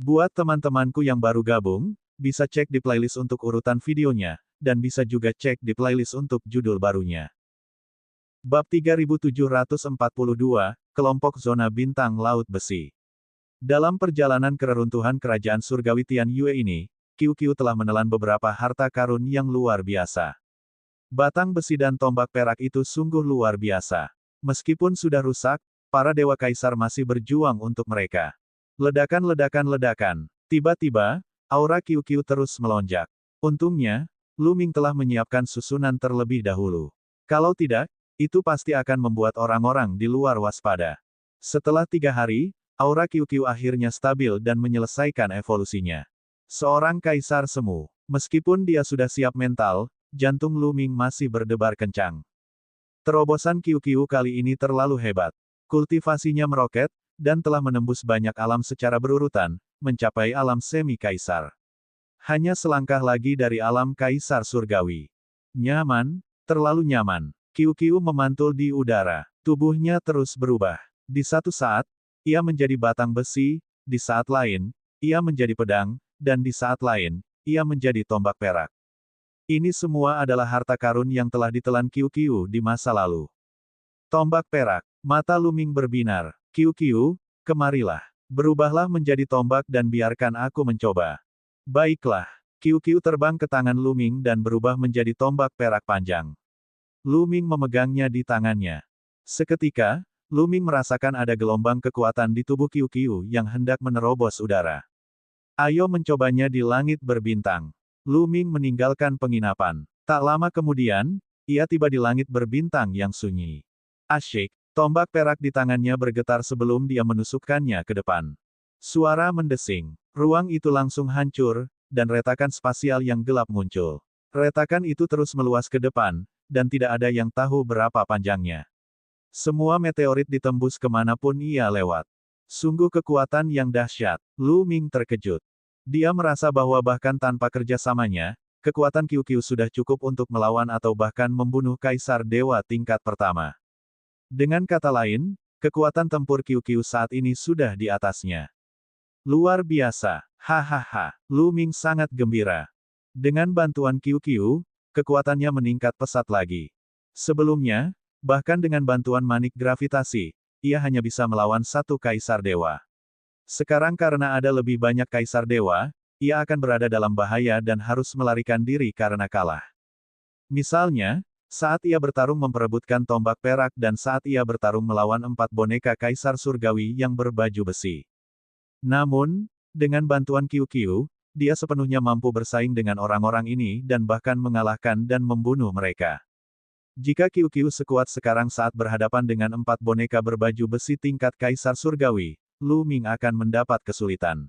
Buat teman-temanku yang baru gabung, bisa cek di playlist untuk urutan videonya, dan bisa juga cek di playlist untuk judul barunya. Bab 3742, Kelompok Zona Bintang Laut Besi. Dalam perjalanan ke reruntuhan kerajaan surgawi Tian Yue ini, Qiu Qiu telah menelan beberapa harta karun yang luar biasa. Batang besi dan tombak perak itu sungguh luar biasa. Meskipun sudah rusak, para dewa kaisar masih berjuang untuk mereka. Ledakan-ledakan-ledakan. Tiba-tiba, aura Qiu Qiu terus melonjak. Untungnya, Lu Ming telah menyiapkan susunan terlebih dahulu. Kalau tidak, itu pasti akan membuat orang-orang di luar waspada. Setelah 3 hari, aura Qiu Qiu akhirnya stabil dan menyelesaikan evolusinya. Seorang kaisar semu. Meskipun dia sudah siap mental, jantung Lu Ming masih berdebar kencang. Terobosan Qiu Qiu kali ini terlalu hebat. Kultivasinya meroket, dan telah menembus banyak alam secara berurutan, mencapai alam semi-kaisar. Hanya selangkah lagi dari alam kaisar surgawi. Nyaman, terlalu nyaman. Qiu Qiu memantul di udara. Tubuhnya terus berubah. Di satu saat, ia menjadi batang besi, di saat lain, ia menjadi pedang, dan di saat lain, ia menjadi tombak perak. Ini semua adalah harta karun yang telah ditelan Qiu Qiu di masa lalu. Tombak perak. Mata Lu Ming berbinar. Qiu Qiu, kemarilah. Berubahlah menjadi tombak dan biarkan aku mencoba. Baiklah. Qiu Qiu terbang ke tangan Lu Ming dan berubah menjadi tombak perak panjang. Lu Ming memegangnya di tangannya. Seketika, Lu Ming merasakan ada gelombang kekuatan di tubuh Qiu Qiu yang hendak menerobos udara. Ayo mencobanya di langit berbintang. Lu Ming meninggalkan penginapan. Tak lama kemudian, ia tiba di langit berbintang yang sunyi. Asyik, tombak perak di tangannya bergetar sebelum dia menusukkannya ke depan. Suara mendesing. Ruang itu langsung hancur, dan retakan spasial yang gelap muncul. Retakan itu terus meluas ke depan, dan tidak ada yang tahu berapa panjangnya. Semua meteorit ditembus kemanapun ia lewat. Sungguh kekuatan yang dahsyat. Lu Ming terkejut. Dia merasa bahwa bahkan tanpa kerjasamanya, kekuatan Qiu Qiu sudah cukup untuk melawan atau bahkan membunuh kaisar dewa tingkat pertama. Dengan kata lain, kekuatan tempur Qiu Qiu saat ini sudah di atasnya. Luar biasa. Hahaha. Lu Ming sangat gembira. Dengan bantuan Qiu Qiu, kekuatannya meningkat pesat lagi. Sebelumnya, bahkan dengan bantuan manik gravitasi, ia hanya bisa melawan satu kaisar dewa. Sekarang karena ada lebih banyak kaisar dewa, ia akan berada dalam bahaya dan harus melarikan diri karena kalah. Misalnya, saat ia bertarung memperebutkan tombak perak dan saat ia bertarung melawan 4 boneka kaisar surgawi yang berbaju besi. Namun, dengan bantuan Qiu Qiu, dia sepenuhnya mampu bersaing dengan orang-orang ini dan bahkan mengalahkan dan membunuh mereka. Jika Qiu Qiu sekuat sekarang saat berhadapan dengan 4 boneka berbaju besi tingkat kaisar surgawi, Lu Ming akan mendapat kesulitan.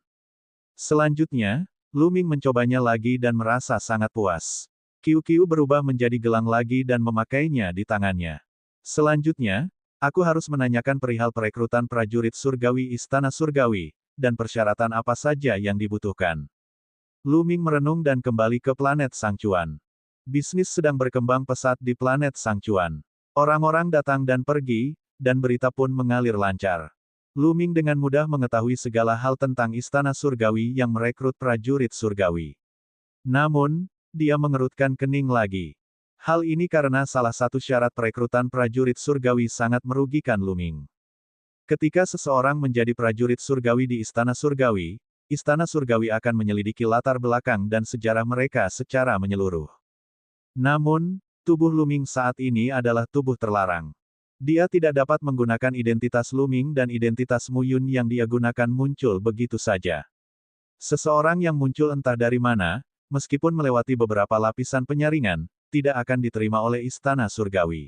Selanjutnya, Lu Ming mencobanya lagi dan merasa sangat puas. Qiu Qiu berubah menjadi gelang lagi dan memakainya di tangannya. Selanjutnya, aku harus menanyakan perihal perekrutan prajurit surgawi Istana Surgawi, dan persyaratan apa saja yang dibutuhkan. Lu Ming merenung dan kembali ke planet Sangcuan. Bisnis sedang berkembang pesat di planet Sangcuan. Orang-orang datang dan pergi, dan berita pun mengalir lancar. Lu Ming dengan mudah mengetahui segala hal tentang Istana Surgawi yang merekrut prajurit surgawi. Namun, dia mengerutkan kening lagi. Hal ini karena salah satu syarat perekrutan prajurit surgawi sangat merugikan Lu Ming. Ketika seseorang menjadi prajurit surgawi di Istana Surgawi akan menyelidiki latar belakang dan sejarah mereka secara menyeluruh. Namun, tubuh Lu Ming saat ini adalah tubuh terlarang. Dia tidak dapat menggunakan identitas Lu Ming dan identitas Mu Yun yang dia gunakan muncul begitu saja. Seseorang yang muncul entah dari mana, meskipun melewati beberapa lapisan penyaringan, tidak akan diterima oleh Istana Surgawi.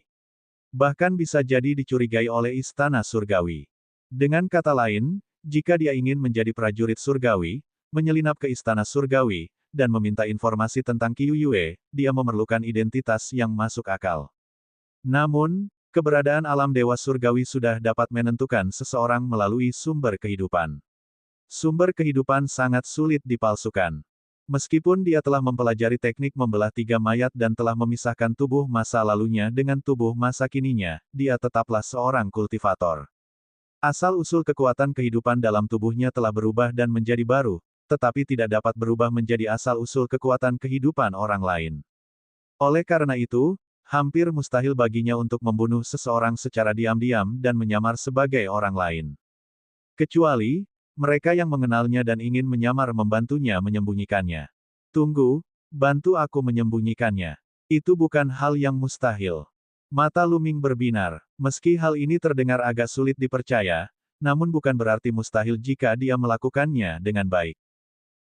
Bahkan bisa jadi dicurigai oleh Istana Surgawi. Dengan kata lain, jika dia ingin menjadi prajurit surgawi, menyelinap ke Istana Surgawi, dan meminta informasi tentang Qiu Yue, dia memerlukan identitas yang masuk akal. Namun, keberadaan alam dewa surgawi sudah dapat menentukan seseorang melalui sumber kehidupan. Sumber kehidupan sangat sulit dipalsukan. Meskipun dia telah mempelajari teknik membelah 3 mayat dan telah memisahkan tubuh masa lalunya dengan tubuh masa kininya, dia tetaplah seorang kultivator. Asal-usul kekuatan kehidupan dalam tubuhnya telah berubah dan menjadi baru, tetapi tidak dapat berubah menjadi asal-usul kekuatan kehidupan orang lain. Oleh karena itu, hampir mustahil baginya untuk membunuh seseorang secara diam-diam dan menyamar sebagai orang lain. Kecuali, mereka yang mengenalnya dan ingin menyamar membantunya menyembunyikannya. Tunggu, bantu aku menyembunyikannya. Itu bukan hal yang mustahil. Mata Lu Ming berbinar. Meski hal ini terdengar agak sulit dipercaya, namun bukan berarti mustahil jika dia melakukannya dengan baik.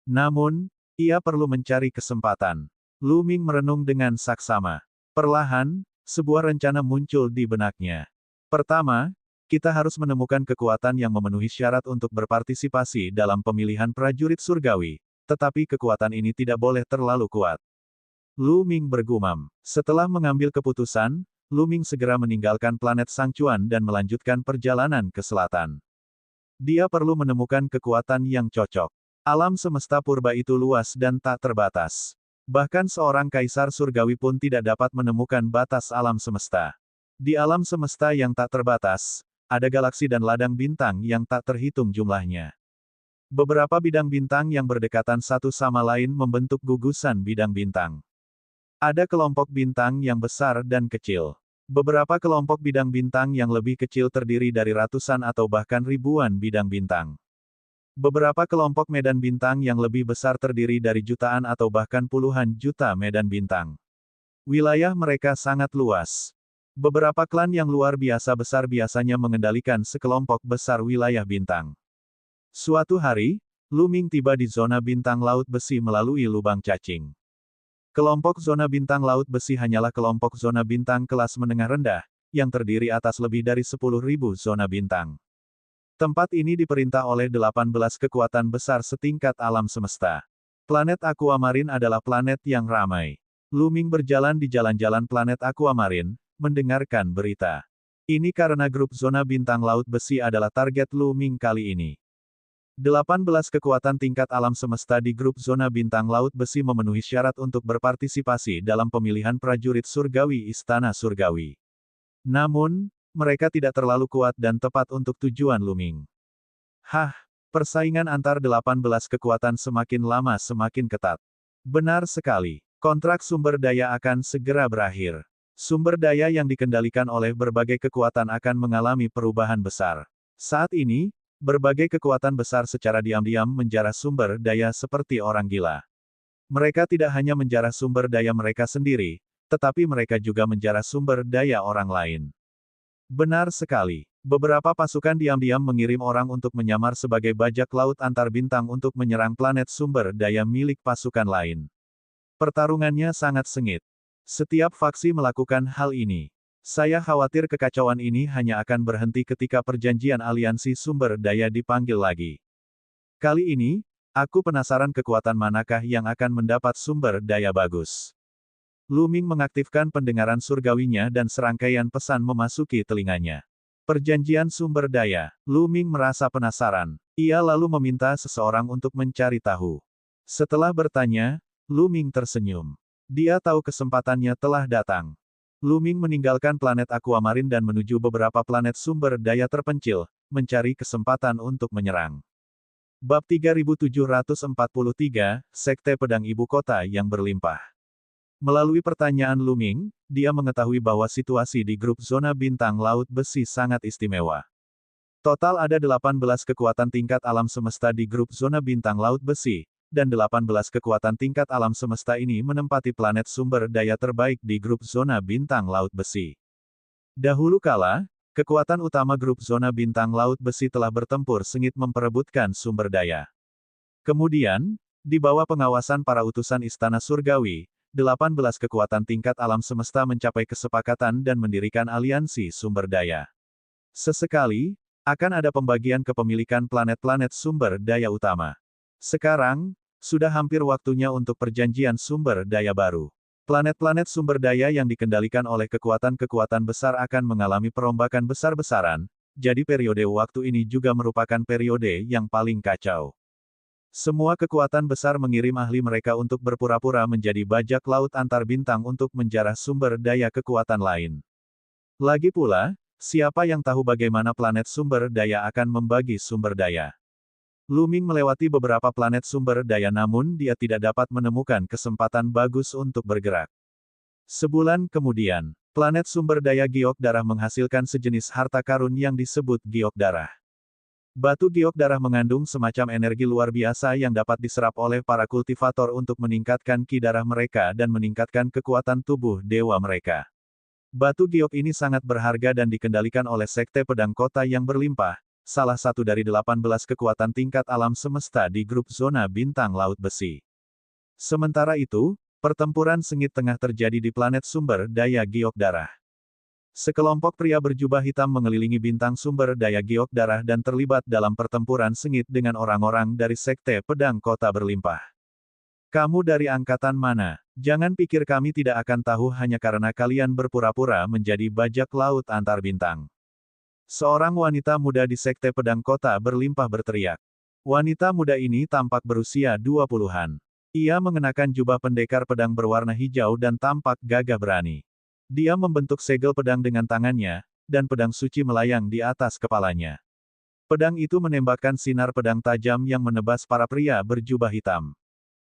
Namun, ia perlu mencari kesempatan. Lu Ming merenung dengan saksama. Perlahan, sebuah rencana muncul di benaknya. Pertama, kita harus menemukan kekuatan yang memenuhi syarat untuk berpartisipasi dalam pemilihan prajurit surgawi, tetapi kekuatan ini tidak boleh terlalu kuat. Lu Ming bergumam. Setelah mengambil keputusan, Lu Ming segera meninggalkan planet Sangchuan dan melanjutkan perjalanan ke selatan. Dia perlu menemukan kekuatan yang cocok. Alam semesta purba itu luas dan tak terbatas. Bahkan seorang kaisar surgawi pun tidak dapat menemukan batas alam semesta. Di alam semesta yang tak terbatas, ada galaksi dan ladang bintang yang tak terhitung jumlahnya. Beberapa bidang bintang yang berdekatan satu sama lain membentuk gugusan bidang bintang. Ada kelompok bintang yang besar dan kecil. Beberapa kelompok bidang bintang yang lebih kecil terdiri dari ratusan atau bahkan ribuan bidang bintang. Beberapa kelompok medan bintang yang lebih besar terdiri dari jutaan atau bahkan puluhan juta medan bintang. Wilayah mereka sangat luas. Beberapa klan yang luar biasa besar biasanya mengendalikan sekelompok besar wilayah bintang. Suatu hari, Lu Ming tiba di zona bintang laut besi melalui lubang cacing. Kelompok zona bintang laut besi hanyalah kelompok zona bintang kelas menengah rendah, yang terdiri atas lebih dari 10.000 zona bintang. Tempat ini diperintah oleh 18 kekuatan besar setingkat alam semesta. Planet Aquamarine adalah planet yang ramai. Lu Ming berjalan di jalan-jalan planet Aquamarine, mendengarkan berita. Ini karena grup zona bintang laut besi adalah target Lu Ming kali ini. 18 kekuatan tingkat alam semesta di grup zona bintang laut besi memenuhi syarat untuk berpartisipasi dalam pemilihan prajurit surgawi Istana Surgawi. Namun, mereka tidak terlalu kuat dan tepat untuk tujuan Lu Ming. Persaingan antar 18 kekuatan semakin lama semakin ketat. Benar sekali, kontrak sumber daya akan segera berakhir. Sumber daya yang dikendalikan oleh berbagai kekuatan akan mengalami perubahan besar. Saat ini, berbagai kekuatan besar secara diam-diam menjarah sumber daya seperti orang gila. Mereka tidak hanya menjarah sumber daya mereka sendiri, tetapi mereka juga menjarah sumber daya orang lain. Benar sekali. Beberapa pasukan diam-diam mengirim orang untuk menyamar sebagai bajak laut antar bintang untuk menyerang planet sumber daya milik pasukan lain. Pertarungannya sangat sengit. Setiap faksi melakukan hal ini. Saya khawatir kekacauan ini hanya akan berhenti ketika perjanjian aliansi sumber daya dipanggil lagi. Kali ini, aku penasaran kekuatan manakah yang akan mendapat sumber daya bagus. Lu Ming mengaktifkan pendengaran surgawinya dan serangkaian pesan memasuki telinganya. Perjanjian sumber daya. Lu Ming merasa penasaran. Ia lalu meminta seseorang untuk mencari tahu. Setelah bertanya, Lu Ming tersenyum. Dia tahu kesempatannya telah datang. Lu Ming meninggalkan planet Aquamarine dan menuju beberapa planet sumber daya terpencil, mencari kesempatan untuk menyerang. Bab 3743, Sekte Pedang Ibu Kota yang Berlimpah. Melalui pertanyaan Lu Ming, dia mengetahui bahwa situasi di grup zona bintang laut besi sangat istimewa. Total ada 18 kekuatan tingkat alam semesta di grup zona bintang laut besi, dan 18 kekuatan tingkat alam semesta ini menempati planet sumber daya terbaik di grup zona bintang laut besi. Dahulu kala, kekuatan utama grup zona bintang laut besi telah bertempur sengit memperebutkan sumber daya. Kemudian, di bawah pengawasan para utusan Istana Surgawi, 18 kekuatan tingkat alam semesta mencapai kesepakatan dan mendirikan aliansi sumber daya. Sesekali, akan ada pembagian kepemilikan planet-planet sumber daya utama. Sekarang, sudah hampir waktunya untuk perjanjian sumber daya baru. Planet-planet sumber daya yang dikendalikan oleh kekuatan-kekuatan besar akan mengalami perombakan besar-besaran, jadi periode waktu ini juga merupakan periode yang paling kacau. Semua kekuatan besar mengirim ahli mereka untuk berpura-pura menjadi bajak laut antar bintang untuk menjarah sumber daya kekuatan lain. Lagi pula, Siapa yang tahu bagaimana planet sumber daya akan membagi sumber daya? Luming melewati beberapa planet sumber daya namun dia tidak dapat menemukan kesempatan bagus untuk bergerak. Sebulan kemudian, planet sumber daya giok darah menghasilkan sejenis harta karun yang disebut giok darah. Batu giok darah mengandung semacam energi luar biasa yang dapat diserap oleh para kultivator untuk meningkatkan ki darah mereka dan meningkatkan kekuatan tubuh dewa mereka. Batu giok ini sangat berharga dan dikendalikan oleh Sekte Pedang Kota yang berlimpah, salah satu dari 18 kekuatan tingkat alam semesta di grup zona bintang laut besi. Sementara itu, pertempuran sengit tengah terjadi di planet sumber daya giok darah. Sekelompok pria berjubah hitam mengelilingi bintang sumber daya giok darah dan terlibat dalam pertempuran sengit dengan orang-orang dari Sekte Pedang Kota Berlimpah. Kamu dari angkatan mana? Jangan pikir kami tidak akan tahu hanya karena kalian berpura-pura menjadi bajak laut antar bintang. Seorang wanita muda di Sekte Pedang Kota Berlimpah berteriak. Wanita muda ini tampak berusia 20-an. Ia mengenakan jubah pendekar pedang berwarna hijau dan tampak gagah berani. Dia membentuk segel pedang dengan tangannya, dan pedang suci melayang di atas kepalanya. Pedang itu menembakkan sinar pedang tajam yang menebas para pria berjubah hitam.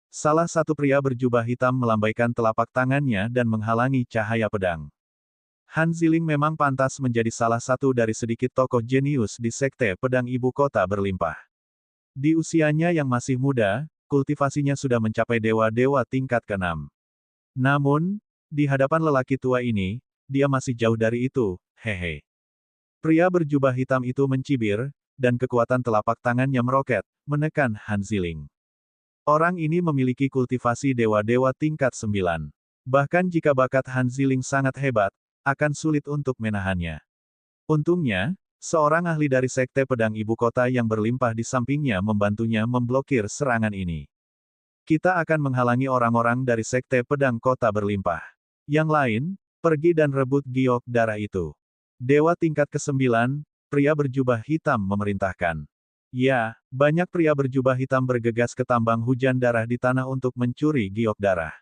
Salah satu pria berjubah hitam melambaikan telapak tangannya dan menghalangi cahaya pedang. Han Ziling memang pantas menjadi salah satu dari sedikit tokoh jenius di Sekte Pedang Ibu Kota Berlimpah. Di usianya yang masih muda, kultivasinya sudah mencapai dewa-dewa tingkat ke-6. Namun, di hadapan lelaki tua ini, dia masih jauh dari itu, hehe. Pria berjubah hitam itu mencibir, dan kekuatan telapak tangannya meroket, menekan Han Ziling. Orang ini memiliki kultivasi dewa-dewa tingkat 9. Bahkan jika bakat Han Ziling sangat hebat, akan sulit untuk menahannya. Untungnya, seorang ahli dari Sekte Pedang Ibu Kota yang berlimpah di sampingnya membantunya memblokir serangan ini. Kita akan menghalangi orang-orang dari Sekte Pedang Kota Berlimpah. Yang lain, pergi dan rebut giok darah itu. Dewa tingkat ke-9, pria berjubah hitam memerintahkan. Ya, banyak pria berjubah hitam bergegas ke tambang hujan darah di tanah untuk mencuri giok darah.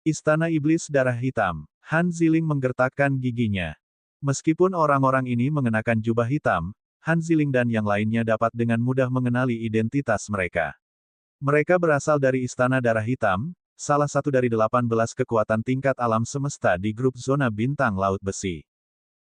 Istana Iblis Darah Hitam. Han Ziling menggertakkan giginya. Meskipun orang-orang ini mengenakan jubah hitam, Han Ziling dan yang lainnya dapat dengan mudah mengenali identitas mereka. Mereka berasal dari Istana Darah Hitam, salah satu dari 18 kekuatan tingkat alam semesta di grup zona bintang laut besi.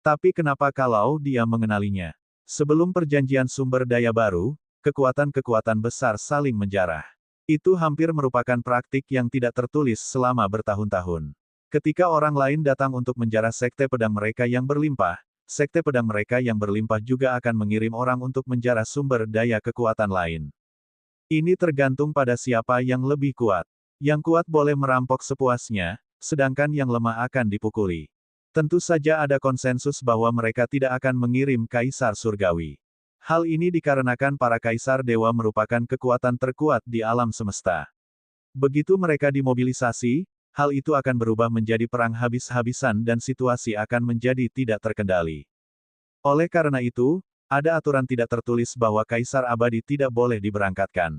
Tapi kenapa kalau dia mengenalinya? Sebelum perjanjian sumber daya baru, kekuatan-kekuatan besar saling menjarah. Itu hampir merupakan praktik yang tidak tertulis selama bertahun-tahun. Ketika orang lain datang untuk menjarah sekte pedang mereka yang berlimpah, sekte pedang mereka yang berlimpah juga akan mengirim orang untuk menjarah sumber daya kekuatan lain. Ini tergantung pada siapa yang lebih kuat. Yang kuat boleh merampok sepuasnya, sedangkan yang lemah akan dipukuli. Tentu saja ada konsensus bahwa mereka tidak akan mengirim kaisar surgawi. Hal ini dikarenakan para kaisar dewa merupakan kekuatan terkuat di alam semesta. Begitu mereka dimobilisasi, hal itu akan berubah menjadi perang habis-habisan dan situasi akan menjadi tidak terkendali. Oleh karena itu, ada aturan tidak tertulis bahwa kaisar abadi tidak boleh diberangkatkan.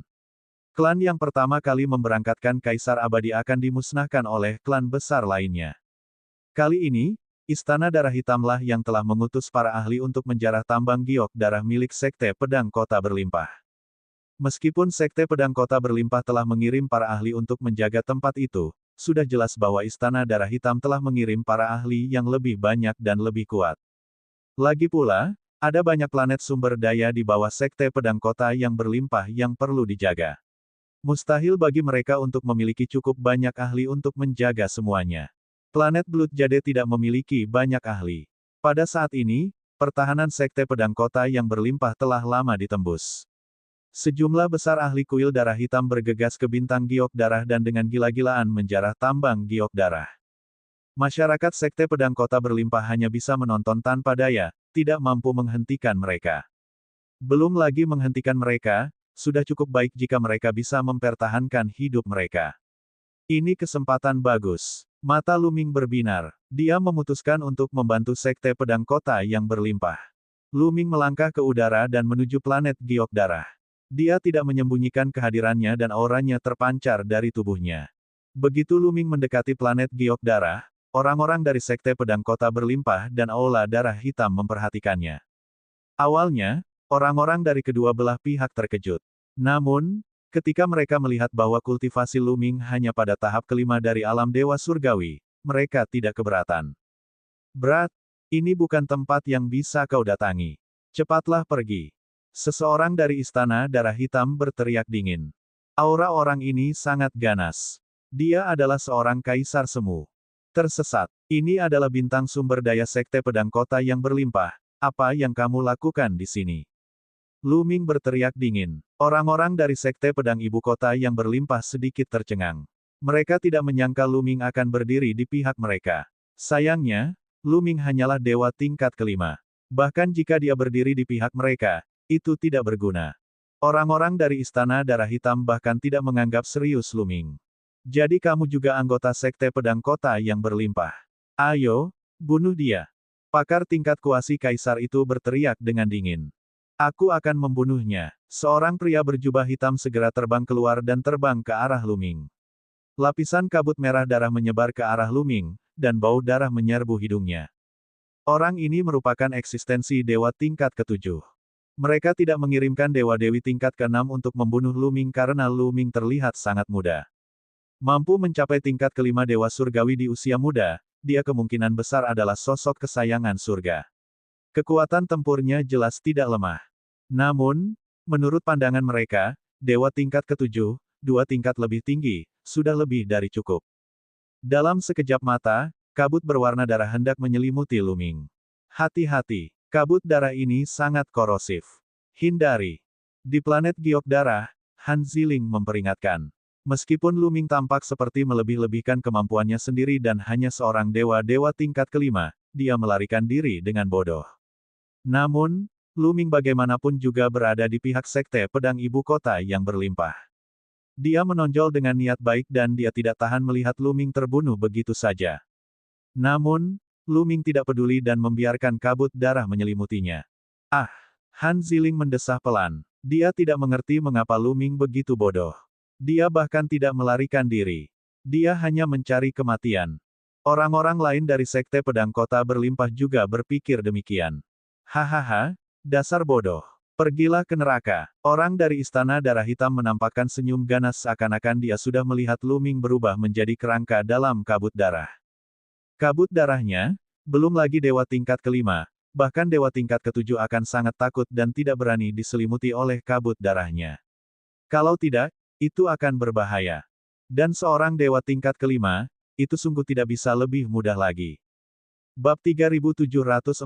Klan yang pertama kali memberangkatkan kaisar abadi akan dimusnahkan oleh klan besar lainnya. Kali ini, Istana Darah Hitamlah yang telah mengutus para ahli untuk menjarah tambang giok darah milik Sekte Pedang Kota Berlimpah. Meskipun Sekte Pedang Kota Berlimpah telah mengirim para ahli untuk menjaga tempat itu, sudah jelas bahwa Istana Darah Hitam telah mengirim para ahli yang lebih banyak dan lebih kuat. Lagi pula, ada banyak planet sumber daya di bawah Sekte Pedang Kota yang berlimpah yang perlu dijaga. Mustahil bagi mereka untuk memiliki cukup banyak ahli untuk menjaga semuanya. Planet Blood Jade tidak memiliki banyak ahli. Pada saat ini, pertahanan Sekte Pedang Kota yang berlimpah telah lama ditembus. Sejumlah besar ahli kuil darah hitam bergegas ke bintang giok darah dan dengan gila-gilaan menjarah tambang giok darah. Masyarakat Sekte Pedang Kota Berlimpah hanya bisa menonton tanpa daya, tidak mampu menghentikan mereka. Belum lagi menghentikan mereka, sudah cukup baik jika mereka bisa mempertahankan hidup mereka. Ini kesempatan bagus. Mata Luming berbinar. Dia memutuskan untuk membantu Sekte Pedang Kota yang berlimpah. Luming melangkah ke udara dan menuju planet giok darah. Dia tidak menyembunyikan kehadirannya dan auranya terpancar dari tubuhnya. Begitu Luming mendekati planet giok darah, orang-orang dari Sekte Pedang Kota Berlimpah dan Aula Darah Hitam memperhatikannya. Awalnya, orang-orang dari kedua belah pihak terkejut. Namun, ketika mereka melihat bahwa kultivasi Luming hanya pada tahap kelima dari alam Dewa Surgawi, mereka tidak keberatan. Berat, ini bukan tempat yang bisa kau datangi. Cepatlah pergi. Seseorang dari Istana Darah Hitam berteriak dingin. Aura orang ini sangat ganas. Dia adalah seorang kaisar semu. Tersesat. Ini adalah bintang sumber daya Sekte Pedang Kota yang berlimpah. Apa yang kamu lakukan di sini? Luming berteriak dingin. Orang-orang dari Sekte Pedang Ibu Kota yang berlimpah sedikit tercengang. Mereka tidak menyangka Luming akan berdiri di pihak mereka. Sayangnya, Luming hanyalah dewa tingkat kelima. Bahkan jika dia berdiri di pihak mereka, itu tidak berguna. Orang-orang dari Istana Darah Hitam bahkan tidak menganggap serius Luming. Jadi kamu juga anggota Sekte Pedang Kota yang berlimpah. Ayo, bunuh dia. Pakar tingkat kuasi kaisar itu berteriak dengan dingin. Aku akan membunuhnya. Seorang pria berjubah hitam segera terbang keluar dan terbang ke arah Luming. Lapisan kabut merah darah menyebar ke arah Luming, dan bau darah menyerbu hidungnya. Orang ini merupakan eksistensi dewa tingkat ketujuh. Mereka tidak mengirimkan dewa-dewi tingkat keenam untuk membunuh Luming karena Luming terlihat sangat muda. Mampu mencapai tingkat kelima dewa surgawi di usia muda, dia kemungkinan besar adalah sosok kesayangan surga. Kekuatan tempurnya jelas tidak lemah. Namun, menurut pandangan mereka, dewa tingkat ketujuh, dua tingkat lebih tinggi, sudah lebih dari cukup. Dalam sekejap mata, kabut berwarna darah hendak menyelimuti Luming. Hati-hati, kabut darah ini sangat korosif. Hindari. Di planet giok darah, Han Ziling memperingatkan. Meskipun Luming tampak seperti melebih-lebihkan kemampuannya sendiri dan hanya seorang dewa-dewa tingkat kelima, dia melarikan diri dengan bodoh. Namun, Luming bagaimanapun juga berada di pihak Sekte Pedang Ibu Kota yang berlimpah. Dia menonjol dengan niat baik dan dia tidak tahan melihat Luming terbunuh begitu saja. Namun, Luming tidak peduli dan membiarkan kabut darah menyelimutinya. Ah! Han Ziling mendesah pelan. Dia tidak mengerti mengapa Luming begitu bodoh. Dia bahkan tidak melarikan diri. Dia hanya mencari kematian. Orang-orang lain dari Sekte Pedang Kota Berlimpah juga berpikir demikian. Hahaha, dasar bodoh. Pergilah ke neraka. Orang dari Istana Darah Hitam menampakkan senyum ganas seakan-akan dia sudah melihat Luming berubah menjadi kerangka dalam kabut darah. Kabut darahnya, belum lagi dewa tingkat kelima, bahkan dewa tingkat ketujuh akan sangat takut dan tidak berani diselimuti oleh kabut darahnya. Kalau tidak, itu akan berbahaya. Dan seorang dewa tingkat kelima, itu sungguh tidak bisa lebih mudah lagi. Bab 3744,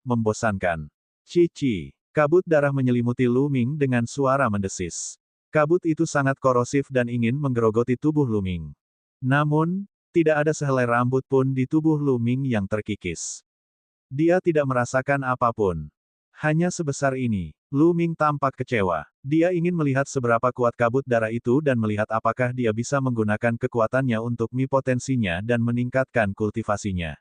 membosankan. Cici. Kabut darah menyelimuti Luming dengan suara mendesis. Kabut itu sangat korosif dan ingin menggerogoti tubuh Luming. Namun, tidak ada sehelai rambut pun di tubuh Luming yang terkikis. Dia tidak merasakan apapun. Hanya sebesar ini. Luming tampak kecewa. Dia ingin melihat seberapa kuat kabut darah itu dan melihat apakah dia bisa menggunakan kekuatannya untuk mi-potensinya dan meningkatkan kultivasinya.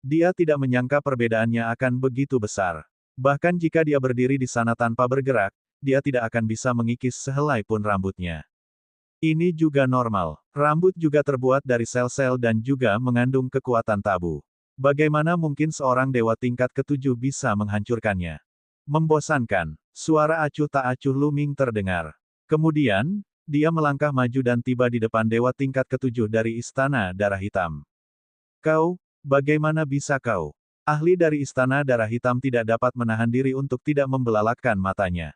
Dia tidak menyangka perbedaannya akan begitu besar. Bahkan jika dia berdiri di sana tanpa bergerak, dia tidak akan bisa mengikis sehelai pun rambutnya. Ini juga normal. Rambut juga terbuat dari sel-sel dan juga mengandung kekuatan tabu. Bagaimana mungkin seorang dewa tingkat ketujuh bisa menghancurkannya? Membosankan. Suara acuh tak acuh Luming terdengar. Kemudian, dia melangkah maju dan tiba di depan dewa tingkat ketujuh dari Istana Darah Hitam. Kau, bagaimana bisa kau? Ahli dari Istana Darah Hitam tidak dapat menahan diri untuk tidak membelalakkan matanya.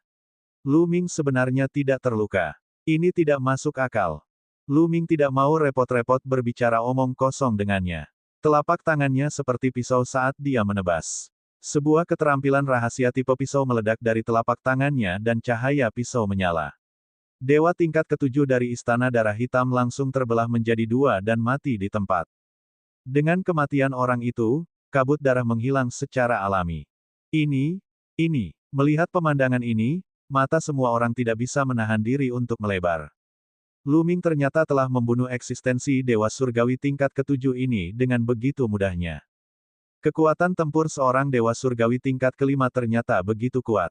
Luming sebenarnya tidak terluka. Ini tidak masuk akal. Luming tidak mau repot-repot berbicara omong kosong dengannya. Telapak tangannya seperti pisau saat dia menebas. Sebuah keterampilan rahasia tipe pisau meledak dari telapak tangannya dan cahaya pisau menyala. Dewa tingkat ketujuh dari Istana Darah Hitam langsung terbelah menjadi dua dan mati di tempat. Dengan kematian orang itu, kabut darah menghilang secara alami. Ini, melihat pemandangan ini, mata semua orang tidak bisa menahan diri untuk melebar. Luming ternyata telah membunuh eksistensi Dewa Surgawi tingkat ketujuh ini dengan begitu mudahnya. Kekuatan tempur seorang Dewa Surgawi tingkat kelima ternyata begitu kuat.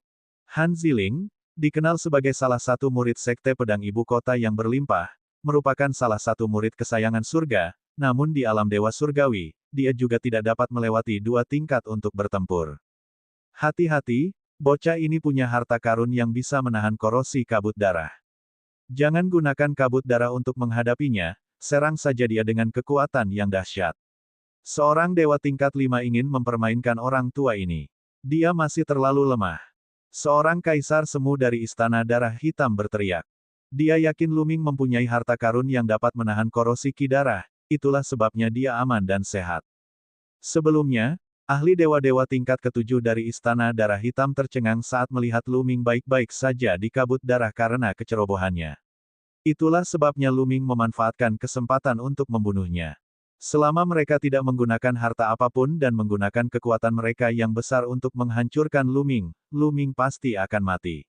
Han Ziling, dikenal sebagai salah satu murid Sekte Pedang Ibu Kota yang berlimpah, merupakan salah satu murid kesayangan surga, namun di alam dewa surgawi, dia juga tidak dapat melewati 2 tingkat untuk bertempur. Hati-hati, bocah ini punya harta karun yang bisa menahan korosi kabut darah. Jangan gunakan kabut darah untuk menghadapinya, serang saja dia dengan kekuatan yang dahsyat. Seorang dewa tingkat 5 ingin mempermainkan orang tua ini. Dia masih terlalu lemah. Seorang kaisar semu dari Istana Darah Hitam berteriak. Dia yakin Lu Ming mempunyai harta karun yang dapat menahan korosi ki darah, itulah sebabnya dia aman dan sehat. Sebelumnya, ahli dewa-dewa tingkat ke-7 dari Istana Darah Hitam tercengang saat melihat Lu Ming baik-baik saja di kabut darah karena kecerobohannya. Itulah sebabnya Lu Ming memanfaatkan kesempatan untuk membunuhnya. Selama mereka tidak menggunakan harta apapun dan menggunakan kekuatan mereka yang besar untuk menghancurkan Lu Ming pasti akan mati.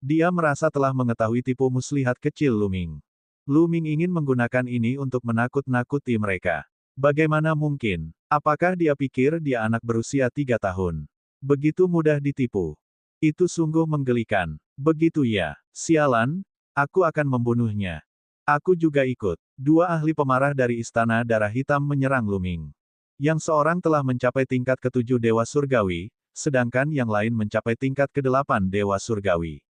Dia merasa telah mengetahui tipu muslihat kecil Lu Ming. Lu Ming ingin menggunakan ini untuk menakut-nakuti mereka. Bagaimana mungkin? Apakah dia pikir dia anak berusia 3 tahun? Begitu mudah ditipu. Itu sungguh menggelikan. Begitu ya. Sialan, aku akan membunuhnya. Aku juga ikut. 2 ahli pemarah dari Istana Darah Hitam menyerang Lu Ming. Yang seorang telah mencapai tingkat ke-7 Dewa Surgawi, sedangkan yang lain mencapai tingkat ke-8 Dewa Surgawi.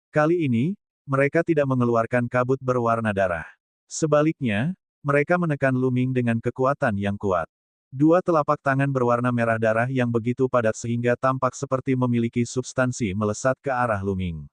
Kali ini, mereka tidak mengeluarkan kabut berwarna darah. Sebaliknya, mereka menekan Lu Ming dengan kekuatan yang kuat. 2 telapak tangan berwarna merah darah yang begitu padat sehingga tampak seperti memiliki substansi melesat ke arah Lu Ming.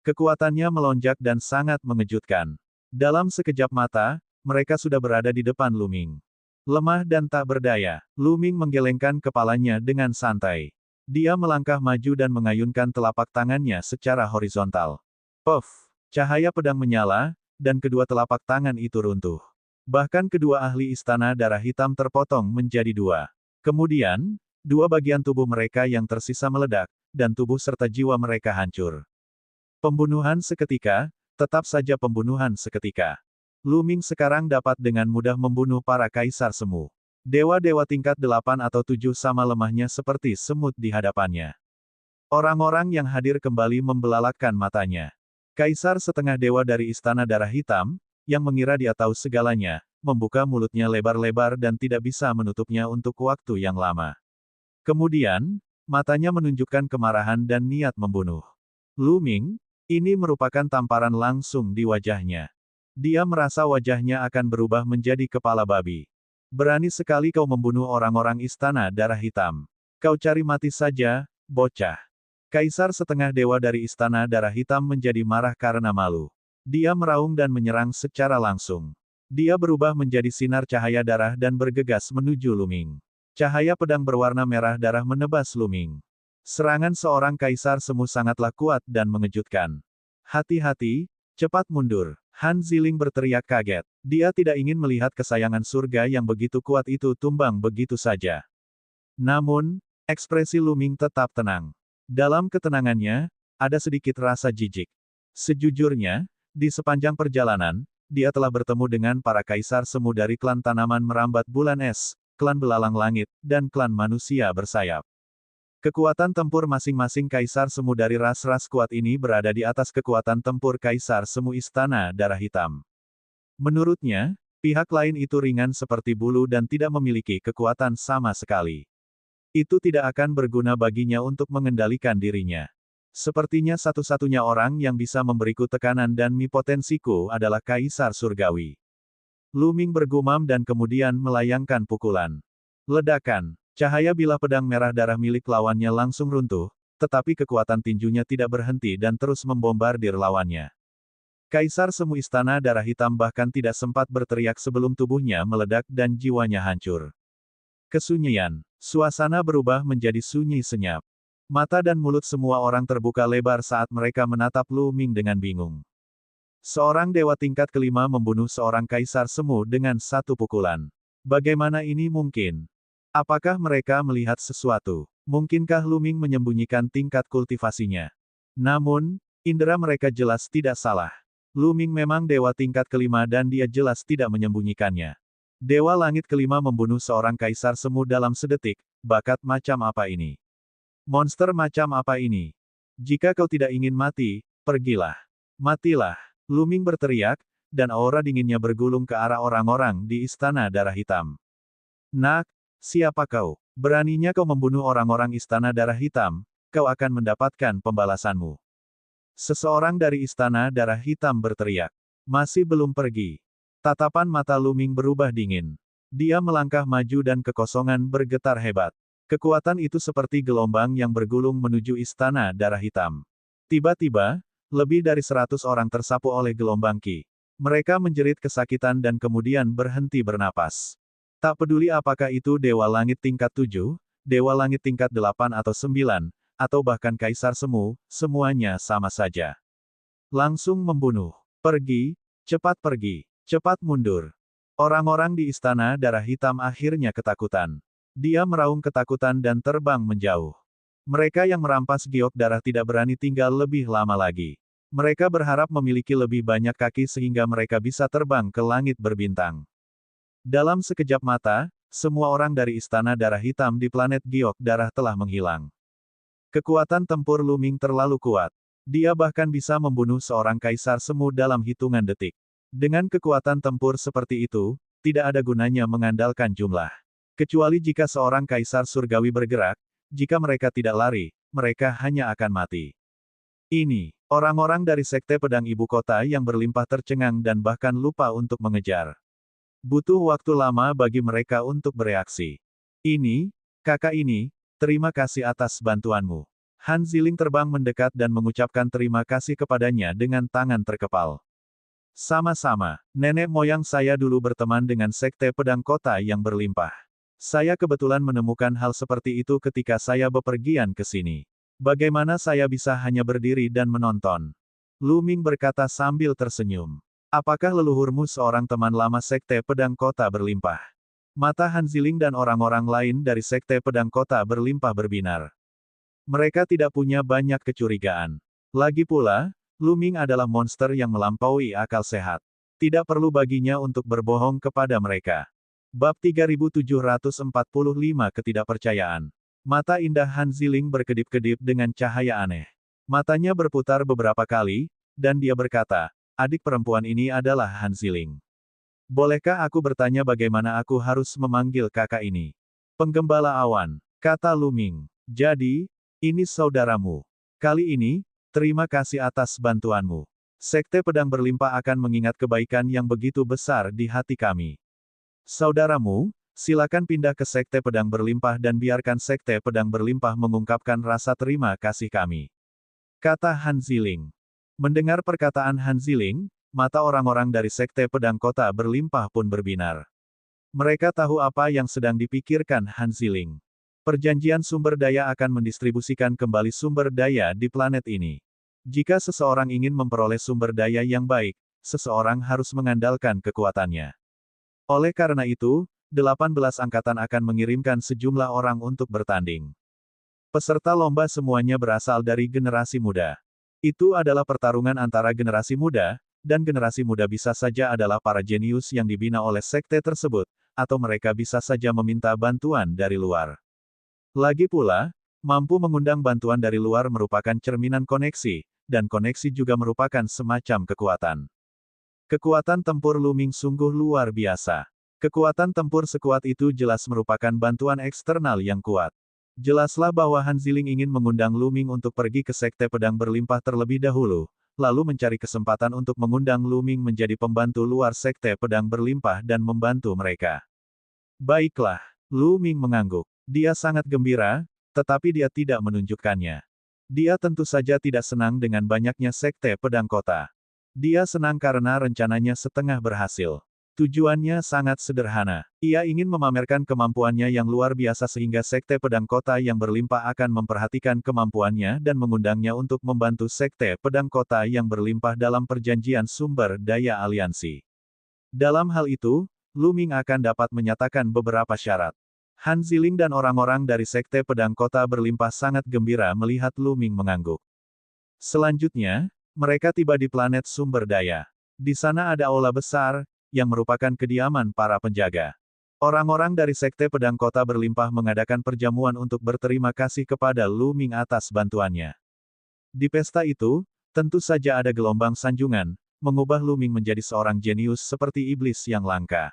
Kekuatannya melonjak dan sangat mengejutkan. Dalam sekejap mata, mereka sudah berada di depan Lu Ming. Lemah dan tak berdaya, Lu Ming menggelengkan kepalanya dengan santai. Dia melangkah maju dan mengayunkan telapak tangannya secara horizontal. Puff! Cahaya pedang menyala, dan kedua telapak tangan itu runtuh. Bahkan kedua ahli Istana Darah Hitam terpotong menjadi 2. Kemudian, 2 bagian tubuh mereka yang tersisa meledak, dan tubuh serta jiwa mereka hancur. Pembunuhan seketika, tetap saja pembunuhan seketika. Lu Ming sekarang dapat dengan mudah membunuh para kaisar semu. Dewa-dewa tingkat 8 atau 7 sama lemahnya seperti semut di hadapannya. Orang-orang yang hadir kembali membelalakkan matanya. Kaisar setengah dewa dari Istana Darah Hitam, yang mengira dia tahu segalanya, membuka mulutnya lebar-lebar dan tidak bisa menutupnya untuk waktu yang lama. Kemudian, matanya menunjukkan kemarahan dan niat membunuh. Lu Ming, ini merupakan tamparan langsung di wajahnya. Dia merasa wajahnya akan berubah menjadi kepala babi. Berani sekali kau membunuh orang-orang Istana Darah Hitam. Kau cari mati saja, bocah. Kaisar setengah dewa dari Istana Darah Hitam menjadi marah karena malu. Dia meraung dan menyerang secara langsung. Dia berubah menjadi sinar cahaya darah dan bergegas menuju Lu Ming. Cahaya pedang berwarna merah darah menebas Lu Ming. Serangan seorang kaisar semu sangatlah kuat dan mengejutkan. Hati-hati, cepat mundur. Han Ziling berteriak kaget. Dia tidak ingin melihat kesayangan surga yang begitu kuat itu tumbang begitu saja. Namun, ekspresi Lu Ming tetap tenang. Dalam ketenangannya, ada sedikit rasa jijik. Sejujurnya, di sepanjang perjalanan, dia telah bertemu dengan para kaisar semu dari klan tanaman merambat bulan es, klan belalang langit, dan klan manusia bersayap. Kekuatan tempur masing-masing kaisar semu dari ras-ras kuat ini berada di atas kekuatan tempur kaisar semu Istana Darah Hitam. Menurutnya, pihak lain itu ringan seperti bulu dan tidak memiliki kekuatan sama sekali. Itu tidak akan berguna baginya untuk mengendalikan dirinya. Sepertinya satu-satunya orang yang bisa memberiku tekanan dan mi potensiku adalah Kaisar Surgawi. Lu Ming bergumam dan kemudian melayangkan pukulan. Ledakan. Cahaya bilah pedang merah darah milik lawannya langsung runtuh, tetapi kekuatan tinjunya tidak berhenti dan terus membombardir lawannya. Kaisar semu Istana Darah Hitam bahkan tidak sempat berteriak sebelum tubuhnya meledak dan jiwanya hancur. Kesunyian. Suasana berubah menjadi sunyi senyap. Mata dan mulut semua orang terbuka lebar saat mereka menatap Lu Ming dengan bingung. Seorang dewa tingkat kelima membunuh seorang kaisar semu dengan satu pukulan. Bagaimana ini mungkin? Apakah mereka melihat sesuatu? Mungkinkah Lu Ming menyembunyikan tingkat kultivasinya? Namun, indera mereka jelas tidak salah. Lu Ming memang dewa tingkat kelima dan dia jelas tidak menyembunyikannya. Dewa langit kelima membunuh seorang kaisar semu dalam sedetik, bakat macam apa ini? Monster macam apa ini? Jika kau tidak ingin mati, pergilah. Matilah. Lu Ming berteriak, dan aura dinginnya bergulung ke arah orang-orang di Istana Darah Hitam. Nak, siapa kau? Beraninya kau membunuh orang-orang Istana Darah Hitam, kau akan mendapatkan pembalasanmu. Seseorang dari Istana Darah Hitam berteriak. Masih belum pergi. Tatapan mata Lu Ming berubah dingin. Dia melangkah maju dan kekosongan bergetar hebat. Kekuatan itu seperti gelombang yang bergulung menuju Istana Darah Hitam. Tiba-tiba, lebih dari 100 orang tersapu oleh gelombang Qi. Mereka menjerit kesakitan dan kemudian berhenti bernapas. Tak peduli apakah itu Dewa Langit tingkat 7, Dewa Langit tingkat 8 atau 9, atau bahkan Kaisar Semu, semuanya sama saja. Langsung membunuh. Pergi, cepat pergi, cepat mundur. Orang-orang di Istana Darah Hitam akhirnya ketakutan. Dia meraung ketakutan dan terbang menjauh. Mereka yang merampas giok darah tidak berani tinggal lebih lama lagi. Mereka berharap memiliki lebih banyak kaki sehingga mereka bisa terbang ke langit berbintang. Dalam sekejap mata, semua orang dari Istana Darah Hitam di planet giok darah telah menghilang. Kekuatan tempur Lu Ming terlalu kuat. Dia bahkan bisa membunuh seorang kaisar semu dalam hitungan detik. Dengan kekuatan tempur seperti itu, tidak ada gunanya mengandalkan jumlah. Kecuali jika seorang kaisar surgawi bergerak, jika mereka tidak lari, mereka hanya akan mati. Ini, orang-orang dari Sekte Pedang Ibu Kota yang berlimpah tercengang dan bahkan lupa untuk mengejar. Butuh waktu lama bagi mereka untuk bereaksi. Ini, kakak ini, terima kasih atas bantuanmu. Han Ziling terbang mendekat dan mengucapkan terima kasih kepadanya dengan tangan terkepal. Sama-sama, nenek moyang saya dulu berteman dengan Sekte Pedang Kota yang berlimpah. Saya kebetulan menemukan hal seperti itu ketika saya bepergian ke sini. Bagaimana saya bisa hanya berdiri dan menonton? Lu Ming berkata sambil tersenyum. Apakah leluhurmu seorang teman lama Sekte Pedang Kota berlimpah? Mata Han Ziling dan orang-orang lain dari Sekte Pedang Kota berlimpah berbinar. Mereka tidak punya banyak kecurigaan. Lagi pula, Lu Ming adalah monster yang melampaui akal sehat. Tidak perlu baginya untuk berbohong kepada mereka. Bab 3745 Ketidakpercayaan. Mata indah Han Ziling berkedip-kedip dengan cahaya aneh. Matanya berputar beberapa kali, dan dia berkata, adik perempuan ini adalah Han Ziling. Bolehkah aku bertanya bagaimana aku harus memanggil kakak ini? Penggembala awan, kata Lu Ming. Jadi, ini saudaramu. Kali ini, terima kasih atas bantuanmu. Sekte Pedang Berlimpah akan mengingat kebaikan yang begitu besar di hati kami. Saudaramu, silakan pindah ke Sekte Pedang Berlimpah dan biarkan Sekte Pedang Berlimpah mengungkapkan rasa terima kasih kami. Kata Han Ziling. Mendengar perkataan Han Ziling, mata orang-orang dari Sekte Pedang Kota Berlimpah pun berbinar. Mereka tahu apa yang sedang dipikirkan Han Ziling. Perjanjian sumber daya akan mendistribusikan kembali sumber daya di planet ini. Jika seseorang ingin memperoleh sumber daya yang baik, seseorang harus mengandalkan kekuatannya. Oleh karena itu, 18 angkatan akan mengirimkan sejumlah orang untuk bertanding. Peserta lomba semuanya berasal dari generasi muda. Itu adalah pertarungan antara generasi muda, dan generasi muda bisa saja adalah para jenius yang dibina oleh sekte tersebut, atau mereka bisa saja meminta bantuan dari luar. Lagi pula, mampu mengundang bantuan dari luar merupakan cerminan koneksi, dan koneksi juga merupakan semacam kekuatan. Kekuatan tempur Lu Ming sungguh luar biasa. Kekuatan tempur sekuat itu jelas merupakan bantuan eksternal yang kuat. Jelaslah bahwa Han Ziling ingin mengundang Lu Ming untuk pergi ke Sekte Pedang Berlimpah terlebih dahulu, lalu mencari kesempatan untuk mengundang Lu Ming menjadi pembantu luar Sekte Pedang Berlimpah dan membantu mereka. Baiklah, Lu Ming mengangguk. Dia sangat gembira, tetapi dia tidak menunjukkannya. Dia tentu saja tidak senang dengan banyaknya Sekte Pedang Kota. Dia senang karena rencananya setengah berhasil. Tujuannya sangat sederhana. Ia ingin memamerkan kemampuannya yang luar biasa sehingga Sekte Pedang Kota yang berlimpah akan memperhatikan kemampuannya dan mengundangnya untuk membantu Sekte Pedang Kota yang berlimpah dalam perjanjian sumber daya aliansi. Dalam hal itu, Lu Ming akan dapat menyatakan beberapa syarat. Han Ziling dan orang-orang dari Sekte Pedang Kota Berlimpah sangat gembira melihat Lu Ming mengangguk. Selanjutnya, mereka tiba di planet sumber daya. Di sana ada aula besar, yang merupakan kediaman para penjaga. Orang-orang dari Sekte Pedang Kota Berlimpah mengadakan perjamuan untuk berterima kasih kepada Lu Ming atas bantuannya. Di pesta itu, tentu saja ada gelombang sanjungan, mengubah Lu Ming menjadi seorang jenius seperti iblis yang langka.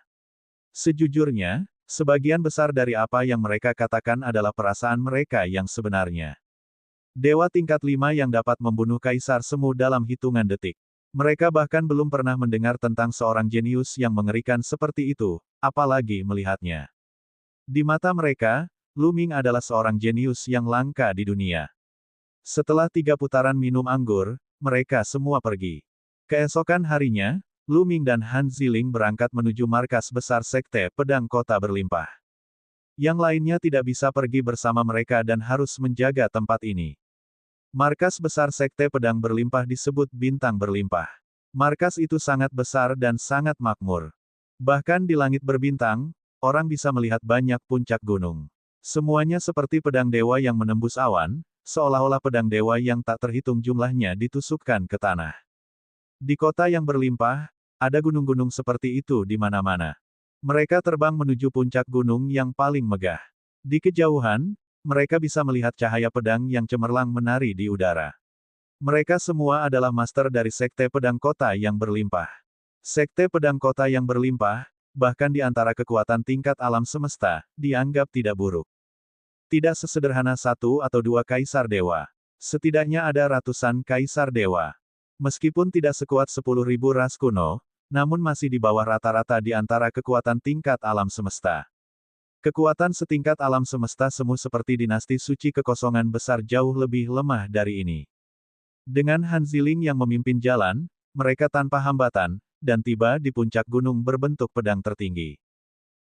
Sejujurnya, sebagian besar dari apa yang mereka katakan adalah perasaan mereka yang sebenarnya. Dewa tingkat 5 yang dapat membunuh Kaisar Semu dalam hitungan detik. Mereka bahkan belum pernah mendengar tentang seorang jenius yang mengerikan seperti itu, apalagi melihatnya. Di mata mereka, Lu Ming adalah seorang jenius yang langka di dunia. Setelah 3 putaran minum anggur, mereka semua pergi. Keesokan harinya, Lu Ming dan Han Ziling berangkat menuju markas besar Sekte Pedang Kota Berlimpah. Yang lainnya tidak bisa pergi bersama mereka dan harus menjaga tempat ini. Markas besar Sekte Pedang Berlimpah disebut Bintang Berlimpah. Markas itu sangat besar dan sangat makmur. Bahkan di langit berbintang, orang bisa melihat banyak puncak gunung. Semuanya seperti pedang dewa yang menembus awan, seolah-olah pedang dewa yang tak terhitung jumlahnya ditusukkan ke tanah. Di kota yang berlimpah, ada gunung-gunung seperti itu di mana-mana. Mereka terbang menuju puncak gunung yang paling megah. Di kejauhan, mereka bisa melihat cahaya pedang yang cemerlang menari di udara. Mereka semua adalah master dari Sekte Pedang Kota yang berlimpah. Sekte Pedang Kota yang berlimpah, bahkan di antara kekuatan tingkat alam semesta, dianggap tidak buruk. Tidak sesederhana 1 atau 2 kaisar dewa. Setidaknya ada ratusan kaisar dewa. Meskipun tidak sekuat 10.000 ras kuno, namun masih di bawah rata-rata di antara kekuatan tingkat alam semesta. Kekuatan setingkat alam semesta semu seperti dinasti suci kekosongan besar jauh lebih lemah dari ini. Dengan Han Ziling yang memimpin jalan, mereka tanpa hambatan, dan tiba di puncak gunung berbentuk pedang tertinggi.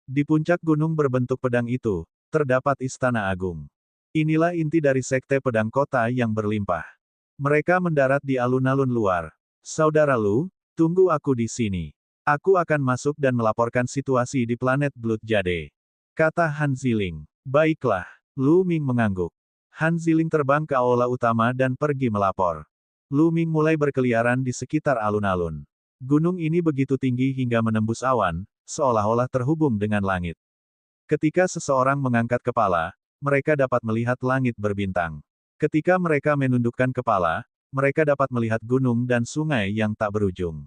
Di puncak gunung berbentuk pedang itu, terdapat Istana Agung. Inilah inti dari Sekte Pedang Kota yang berlimpah. Mereka mendarat di alun-alun luar. Saudara Lu, tunggu aku di sini. Aku akan masuk dan melaporkan situasi di planet Blood Jade. Kata Han Ziling. Baiklah. Lu Ming mengangguk. Han Ziling terbang ke aula utama dan pergi melapor. Lu Ming mulai berkeliaran di sekitar alun-alun. Gunung ini begitu tinggi hingga menembus awan, seolah-olah terhubung dengan langit. Ketika seseorang mengangkat kepala, mereka dapat melihat langit berbintang. Ketika mereka menundukkan kepala, mereka dapat melihat gunung dan sungai yang tak berujung.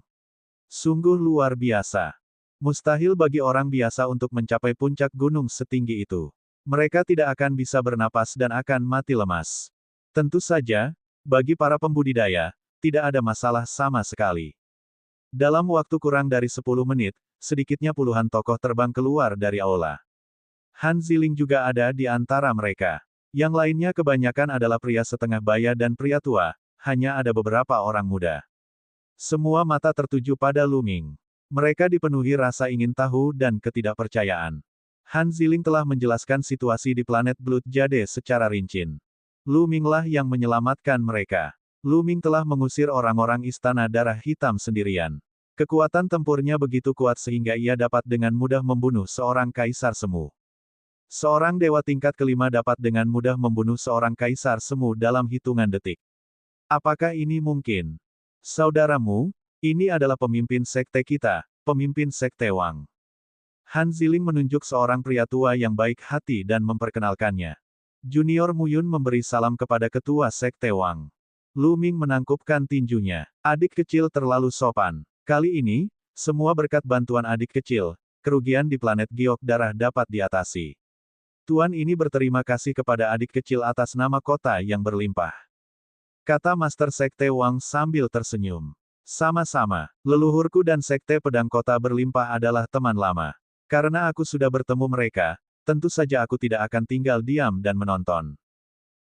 Sungguh luar biasa. Mustahil bagi orang biasa untuk mencapai puncak gunung setinggi itu. Mereka tidak akan bisa bernapas dan akan mati lemas. Tentu saja, bagi para pembudidaya, tidak ada masalah sama sekali. Dalam waktu kurang dari 10 menit, sedikitnya puluhan tokoh terbang keluar dari aula. Han Ziling juga ada di antara mereka. Yang lainnya kebanyakan adalah pria setengah baya dan pria tua, hanya ada beberapa orang muda. Semua mata tertuju pada Lu Ming. Mereka dipenuhi rasa ingin tahu dan ketidakpercayaan. Han Ziling telah menjelaskan situasi di planet Blood Jade secara rinci. Lu Minglah yang menyelamatkan mereka. Lu Ming telah mengusir orang-orang Istana Darah Hitam sendirian. Kekuatan tempurnya begitu kuat sehingga ia dapat dengan mudah membunuh seorang kaisar semu. Seorang dewa tingkat kelima dapat dengan mudah membunuh seorang kaisar semu dalam hitungan detik. Apakah ini mungkin? Saudaramu, ini adalah pemimpin sekte kita, pemimpin sekte Wang. Han Ziling menunjuk seorang pria tua yang baik hati dan memperkenalkannya. Junior Muyun memberi salam kepada ketua sekte Wang. Lu Ming menangkupkan tinjunya. Adik kecil terlalu sopan. Kali ini, semua berkat bantuan adik kecil, kerugian di planet Giok Darah dapat diatasi. Tuan ini berterima kasih kepada adik kecil atas nama kota yang berlimpah. Kata Master Sekte Wang sambil tersenyum. Sama-sama, leluhurku dan Sekte Pedang Kota Berlimpah adalah teman lama. Karena aku sudah bertemu mereka, tentu saja aku tidak akan tinggal diam dan menonton.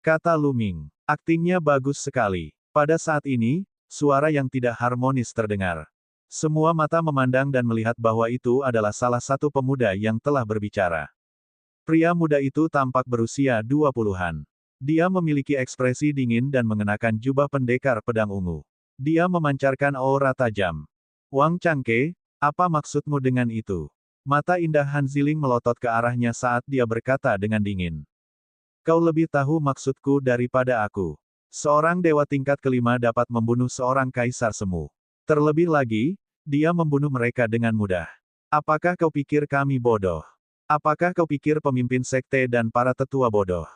Kata Lu Ming. Aktingnya bagus sekali. Pada saat ini, suara yang tidak harmonis terdengar. Semua mata memandang dan melihat bahwa itu adalah salah satu pemuda yang telah berbicara. Pria muda itu tampak berusia 20-an. Dia memiliki ekspresi dingin dan mengenakan jubah pendekar pedang ungu. Dia memancarkan aura tajam. Wang Changke, apa maksudmu dengan itu? Mata indah Han Ziling melotot ke arahnya saat dia berkata dengan dingin. Kau lebih tahu maksudku daripada aku. Seorang dewa tingkat kelima dapat membunuh seorang kaisar semu. Terlebih lagi, dia membunuh mereka dengan mudah. Apakah kau pikir kami bodoh? Apakah kau pikir pemimpin sekte dan para tetua bodoh?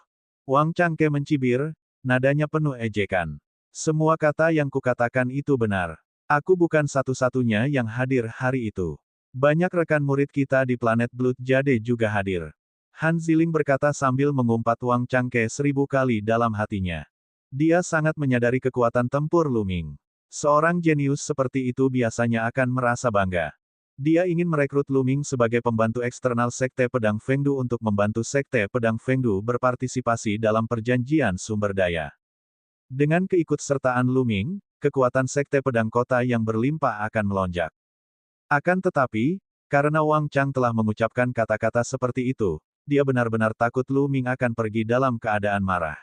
Wang Changke mencibir, nadanya penuh ejekan. Semua kata yang kukatakan itu benar. Aku bukan satu-satunya yang hadir hari itu. Banyak rekan murid kita di planet Blood Jade juga hadir. Han Ziling berkata sambil mengumpat Wang Changke 1000 kali dalam hatinya. Dia sangat menyadari kekuatan tempur Lu Ming. Seorang jenius seperti itu biasanya akan merasa bangga. Dia ingin merekrut Lu Ming sebagai pembantu eksternal Sekte Pedang Fengdu untuk membantu Sekte Pedang Fengdu berpartisipasi dalam perjanjian sumber daya. Dengan keikutsertaan Lu Ming, kekuatan Sekte Pedang Kota yang berlimpah akan melonjak. Akan tetapi, karena Wang Chang telah mengucapkan kata-kata seperti itu, dia benar-benar takut Lu Ming akan pergi dalam keadaan marah.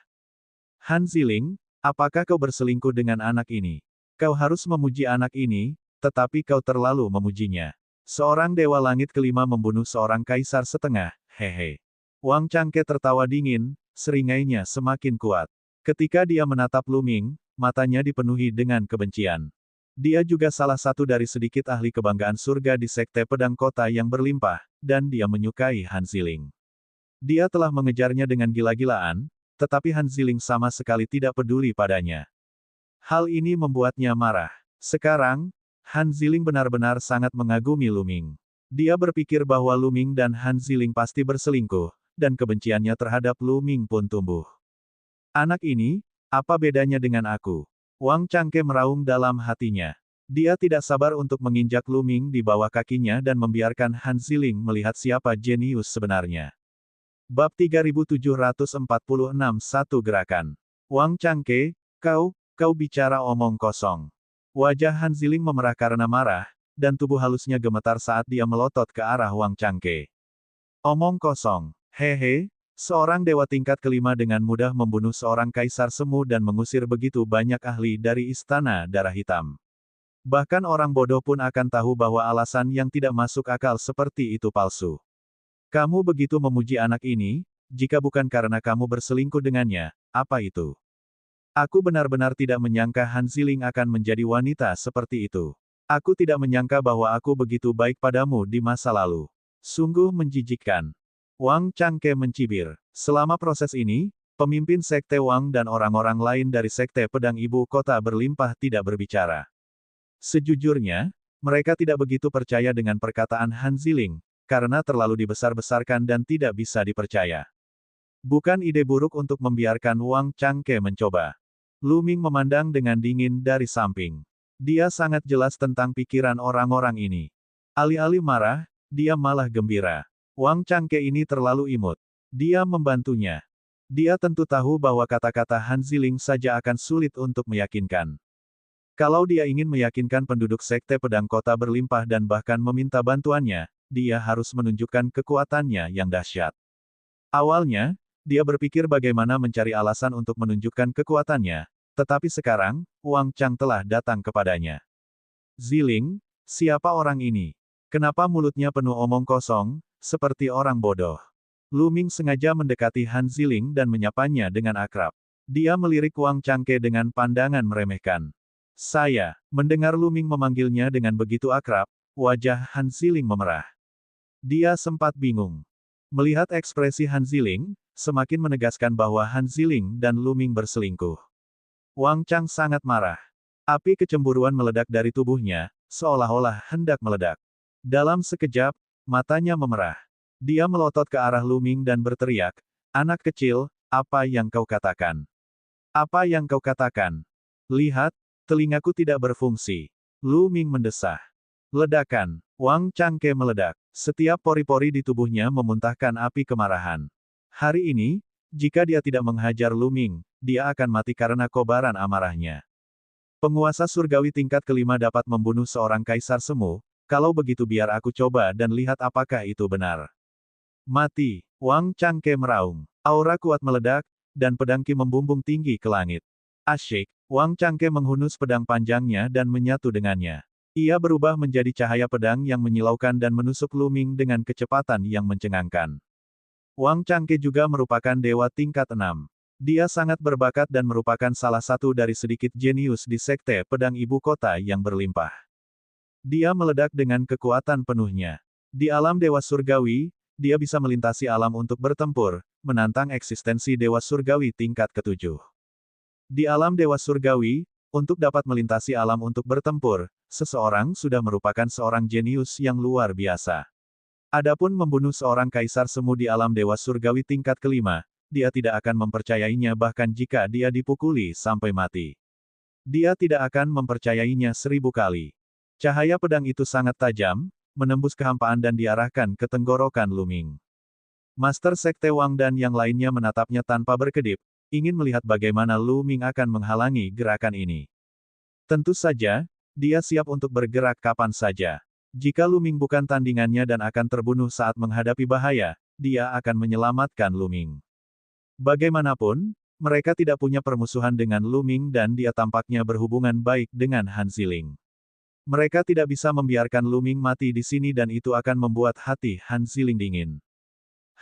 Han Ziling, apakah kau berselingkuh dengan anak ini? Kau harus memuji anak ini, tetapi kau terlalu memujinya. Seorang Dewa Langit kelima membunuh seorang kaisar setengah, hehe. Wang Changke tertawa dingin, seringainya semakin kuat. Ketika dia menatap Lu Ming, matanya dipenuhi dengan kebencian. Dia juga salah satu dari sedikit ahli kebanggaan surga di Sekte Pedang Kota yang berlimpah, dan dia menyukai Han Ziling. Dia telah mengejarnya dengan gila-gilaan, tetapi Han Ziling sama sekali tidak peduli padanya. Hal ini membuatnya marah. Sekarang, Han Ziling benar-benar sangat mengagumi Lu Ming. Dia berpikir bahwa Lu Ming dan Han Ziling pasti berselingkuh, dan kebenciannya terhadap Lu Ming pun tumbuh. Anak ini, apa bedanya dengan aku? Wang Changke meraung dalam hatinya. Dia tidak sabar untuk menginjak Lu Ming di bawah kakinya dan membiarkan Han Ziling melihat siapa jenius sebenarnya. Bab 3746 Satu Gerakan. Wang Changke, kau bicara omong kosong. Wajah Han Ziling memerah karena marah, dan tubuh halusnya gemetar saat dia melotot ke arah Wang Changke. Omong kosong. Hehe, seorang dewa tingkat kelima dengan mudah membunuh seorang kaisar semu dan mengusir begitu banyak ahli dari Istana Darah Hitam. Bahkan orang bodoh pun akan tahu bahwa alasan yang tidak masuk akal seperti itu palsu. Kamu begitu memuji anak ini, jika bukan karena kamu berselingkuh dengannya, apa itu? Aku benar-benar tidak menyangka Han Ziling akan menjadi wanita seperti itu. Aku tidak menyangka bahwa aku begitu baik padamu di masa lalu. Sungguh menjijikkan. Wang Changke mencibir. Selama proses ini, pemimpin Sekte Wang dan orang-orang lain dari Sekte Pedang Ibu Kota berlimpah tidak berbicara. Sejujurnya, mereka tidak begitu percaya dengan perkataan Han Ziling, karena terlalu dibesar-besarkan dan tidak bisa dipercaya. Bukan ide buruk untuk membiarkan Wang Changke mencoba. Lu Ming memandang dengan dingin dari samping. Dia sangat jelas tentang pikiran orang-orang ini. Alih-alih marah, dia malah gembira. Wang Changke ini terlalu imut. Dia membantunya. Dia tentu tahu bahwa kata-kata Han Ziling saja akan sulit untuk meyakinkan. Kalau dia ingin meyakinkan penduduk Sekte Pedang Kota berlimpah dan bahkan meminta bantuannya, dia harus menunjukkan kekuatannya yang dahsyat. Awalnya, dia berpikir bagaimana mencari alasan untuk menunjukkan kekuatannya, tetapi sekarang, Wang Chang telah datang kepadanya. Ziling, siapa orang ini? Kenapa mulutnya penuh omong kosong, seperti orang bodoh? Lu Ming sengaja mendekati Han Ziling dan menyapanya dengan akrab. Dia melirik Wang Changke dengan pandangan meremehkan. Saya, mendengar Lu Ming memanggilnya dengan begitu akrab, wajah Han Ziling memerah. Dia sempat bingung. Melihat ekspresi Han Ziling, semakin menegaskan bahwa Han Ziling dan Lu Ming berselingkuh. Wang Chang sangat marah. Api kecemburuan meledak dari tubuhnya, seolah-olah hendak meledak. Dalam sekejap, matanya memerah. Dia melotot ke arah Lu Ming dan berteriak, "Anak kecil, apa yang kau katakan? Apa yang kau katakan? Lihat, telingaku tidak berfungsi." Lu Ming mendesah. Ledakan. Wang Changke meledak. Setiap pori-pori di tubuhnya memuntahkan api kemarahan. Hari ini, jika dia tidak menghajar Lu Ming, dia akan mati karena kobaran amarahnya. Penguasa surgawi tingkat kelima dapat membunuh seorang kaisar semu, kalau begitu biar aku coba dan lihat apakah itu benar. Mati. Wang Changke meraung. Aura kuat meledak, dan pedang Qi membumbung tinggi ke langit. Asyik, Wang Changke menghunus pedang panjangnya dan menyatu dengannya. Ia berubah menjadi cahaya pedang yang menyilaukan dan menusuk Lu Ming dengan kecepatan yang mencengangkan. Wang Changke juga merupakan dewa tingkat 6. Dia sangat berbakat dan merupakan salah satu dari sedikit jenius di Sekte Pedang Ibu Kota yang berlimpah. Dia meledak dengan kekuatan penuhnya. Di alam dewa surgawi, dia bisa melintasi alam untuk bertempur, menantang eksistensi dewa surgawi tingkat ke-7. Di alam dewa surgawi, untuk dapat melintasi alam untuk bertempur, seseorang sudah merupakan seorang jenius yang luar biasa. Adapun membunuh seorang kaisar semu di alam dewa surgawi tingkat kelima, dia tidak akan mempercayainya bahkan jika dia dipukuli sampai mati. Dia tidak akan mempercayainya 1000 kali. Cahaya pedang itu sangat tajam, menembus kehampaan dan diarahkan ke tenggorokan Lu Ming. Master Sekte Wang dan yang lainnya menatapnya tanpa berkedip, ingin melihat bagaimana Lu Ming akan menghalangi gerakan ini. Tentu saja, dia siap untuk bergerak kapan saja. Jika Lu Ming bukan tandingannya dan akan terbunuh saat menghadapi bahaya, dia akan menyelamatkan Lu Ming. Bagaimanapun, mereka tidak punya permusuhan dengan Lu Ming dan dia tampaknya berhubungan baik dengan Han Ziling. Mereka tidak bisa membiarkan Lu Ming mati di sini dan itu akan membuat hati Han Ziling dingin.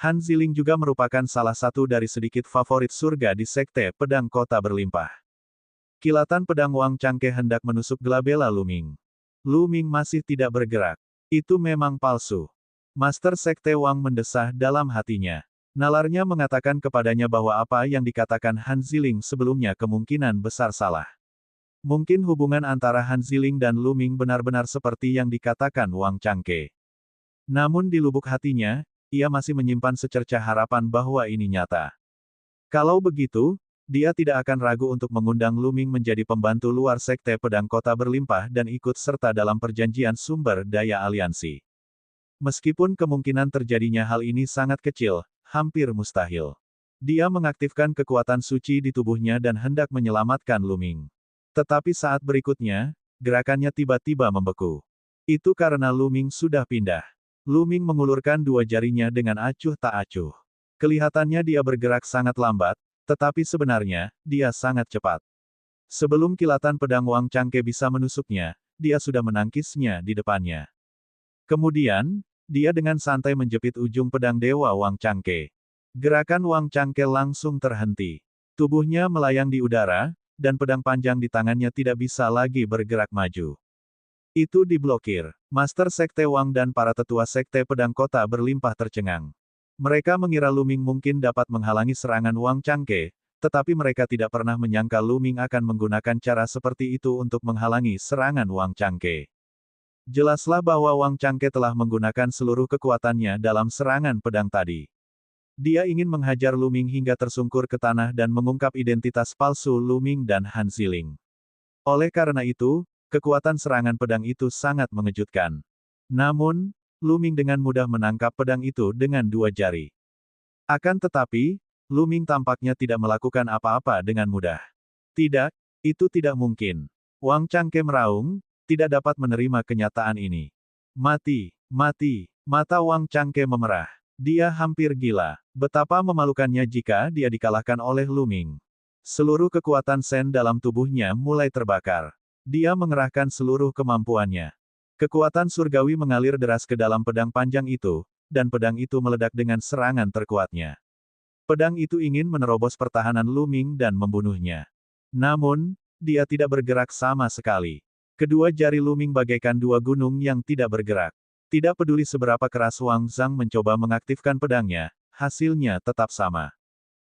Han Ziling juga merupakan salah satu dari sedikit favorit surga di Sekte Pedang Kota Berlimpah. Kilatan pedang Wang Changke hendak menusuk gelabela Lu Ming. Lu Ming masih tidak bergerak. Itu memang palsu. Master Sekte Wang mendesah dalam hatinya. Nalarnya mengatakan kepadanya bahwa apa yang dikatakan Han Ziling sebelumnya kemungkinan besar salah. Mungkin hubungan antara Han Ziling dan Lu Ming benar-benar seperti yang dikatakan Wang Changke. Namun di lubuk hatinya, ia masih menyimpan secercah harapan bahwa ini nyata. Kalau begitu, dia tidak akan ragu untuk mengundang Lu Ming menjadi pembantu luar Sekte Pedang Kota Berlimpah dan ikut serta dalam perjanjian sumber daya aliansi. Meskipun kemungkinan terjadinya hal ini sangat kecil, hampir mustahil. Dia mengaktifkan kekuatan suci di tubuhnya dan hendak menyelamatkan Lu Ming. Tetapi saat berikutnya, gerakannya tiba-tiba membeku. Itu karena Lu Ming sudah pindah. Lu Ming mengulurkan dua jarinya dengan acuh tak acuh. Kelihatannya dia bergerak sangat lambat, tetapi sebenarnya, dia sangat cepat. Sebelum kilatan pedang Wang Changke bisa menusuknya, dia sudah menangkisnya di depannya. Kemudian, dia dengan santai menjepit ujung pedang Dewa Wang Changke. Gerakan Wang Changke langsung terhenti. Tubuhnya melayang di udara, dan pedang panjang di tangannya tidak bisa lagi bergerak maju. Itu diblokir. Master Sekte Wang dan para tetua Sekte Pedang Kota Berlimpah tercengang. Mereka mengira Lu Ming mungkin dapat menghalangi serangan Wang Changke, tetapi mereka tidak pernah menyangka Lu Ming akan menggunakan cara seperti itu untuk menghalangi serangan Wang Changke. Jelaslah bahwa Wang Changke telah menggunakan seluruh kekuatannya dalam serangan pedang tadi. Dia ingin menghajar Lu Ming hingga tersungkur ke tanah dan mengungkap identitas palsu Lu Ming dan Han Ziling. Oleh karena itu, kekuatan serangan pedang itu sangat mengejutkan. Namun, Lu Ming dengan mudah menangkap pedang itu dengan dua jari. Akan tetapi, Lu Ming tampaknya tidak melakukan apa-apa dengan mudah. Tidak, itu tidak mungkin. Wang Changke meraung, tidak dapat menerima kenyataan ini. Mati, mati, mata Wang Changke memerah. Dia hampir gila. Betapa memalukannya jika dia dikalahkan oleh Lu Ming. Seluruh kekuatan Sen dalam tubuhnya mulai terbakar. Dia mengerahkan seluruh kemampuannya. Kekuatan surgawi mengalir deras ke dalam pedang panjang itu, dan pedang itu meledak dengan serangan terkuatnya. Pedang itu ingin menerobos pertahanan Lu Ming dan membunuhnya. Namun, dia tidak bergerak sama sekali. Kedua jari Lu Ming bagaikan dua gunung yang tidak bergerak. Tidak peduli seberapa keras Wang Zhang mencoba mengaktifkan pedangnya, hasilnya tetap sama.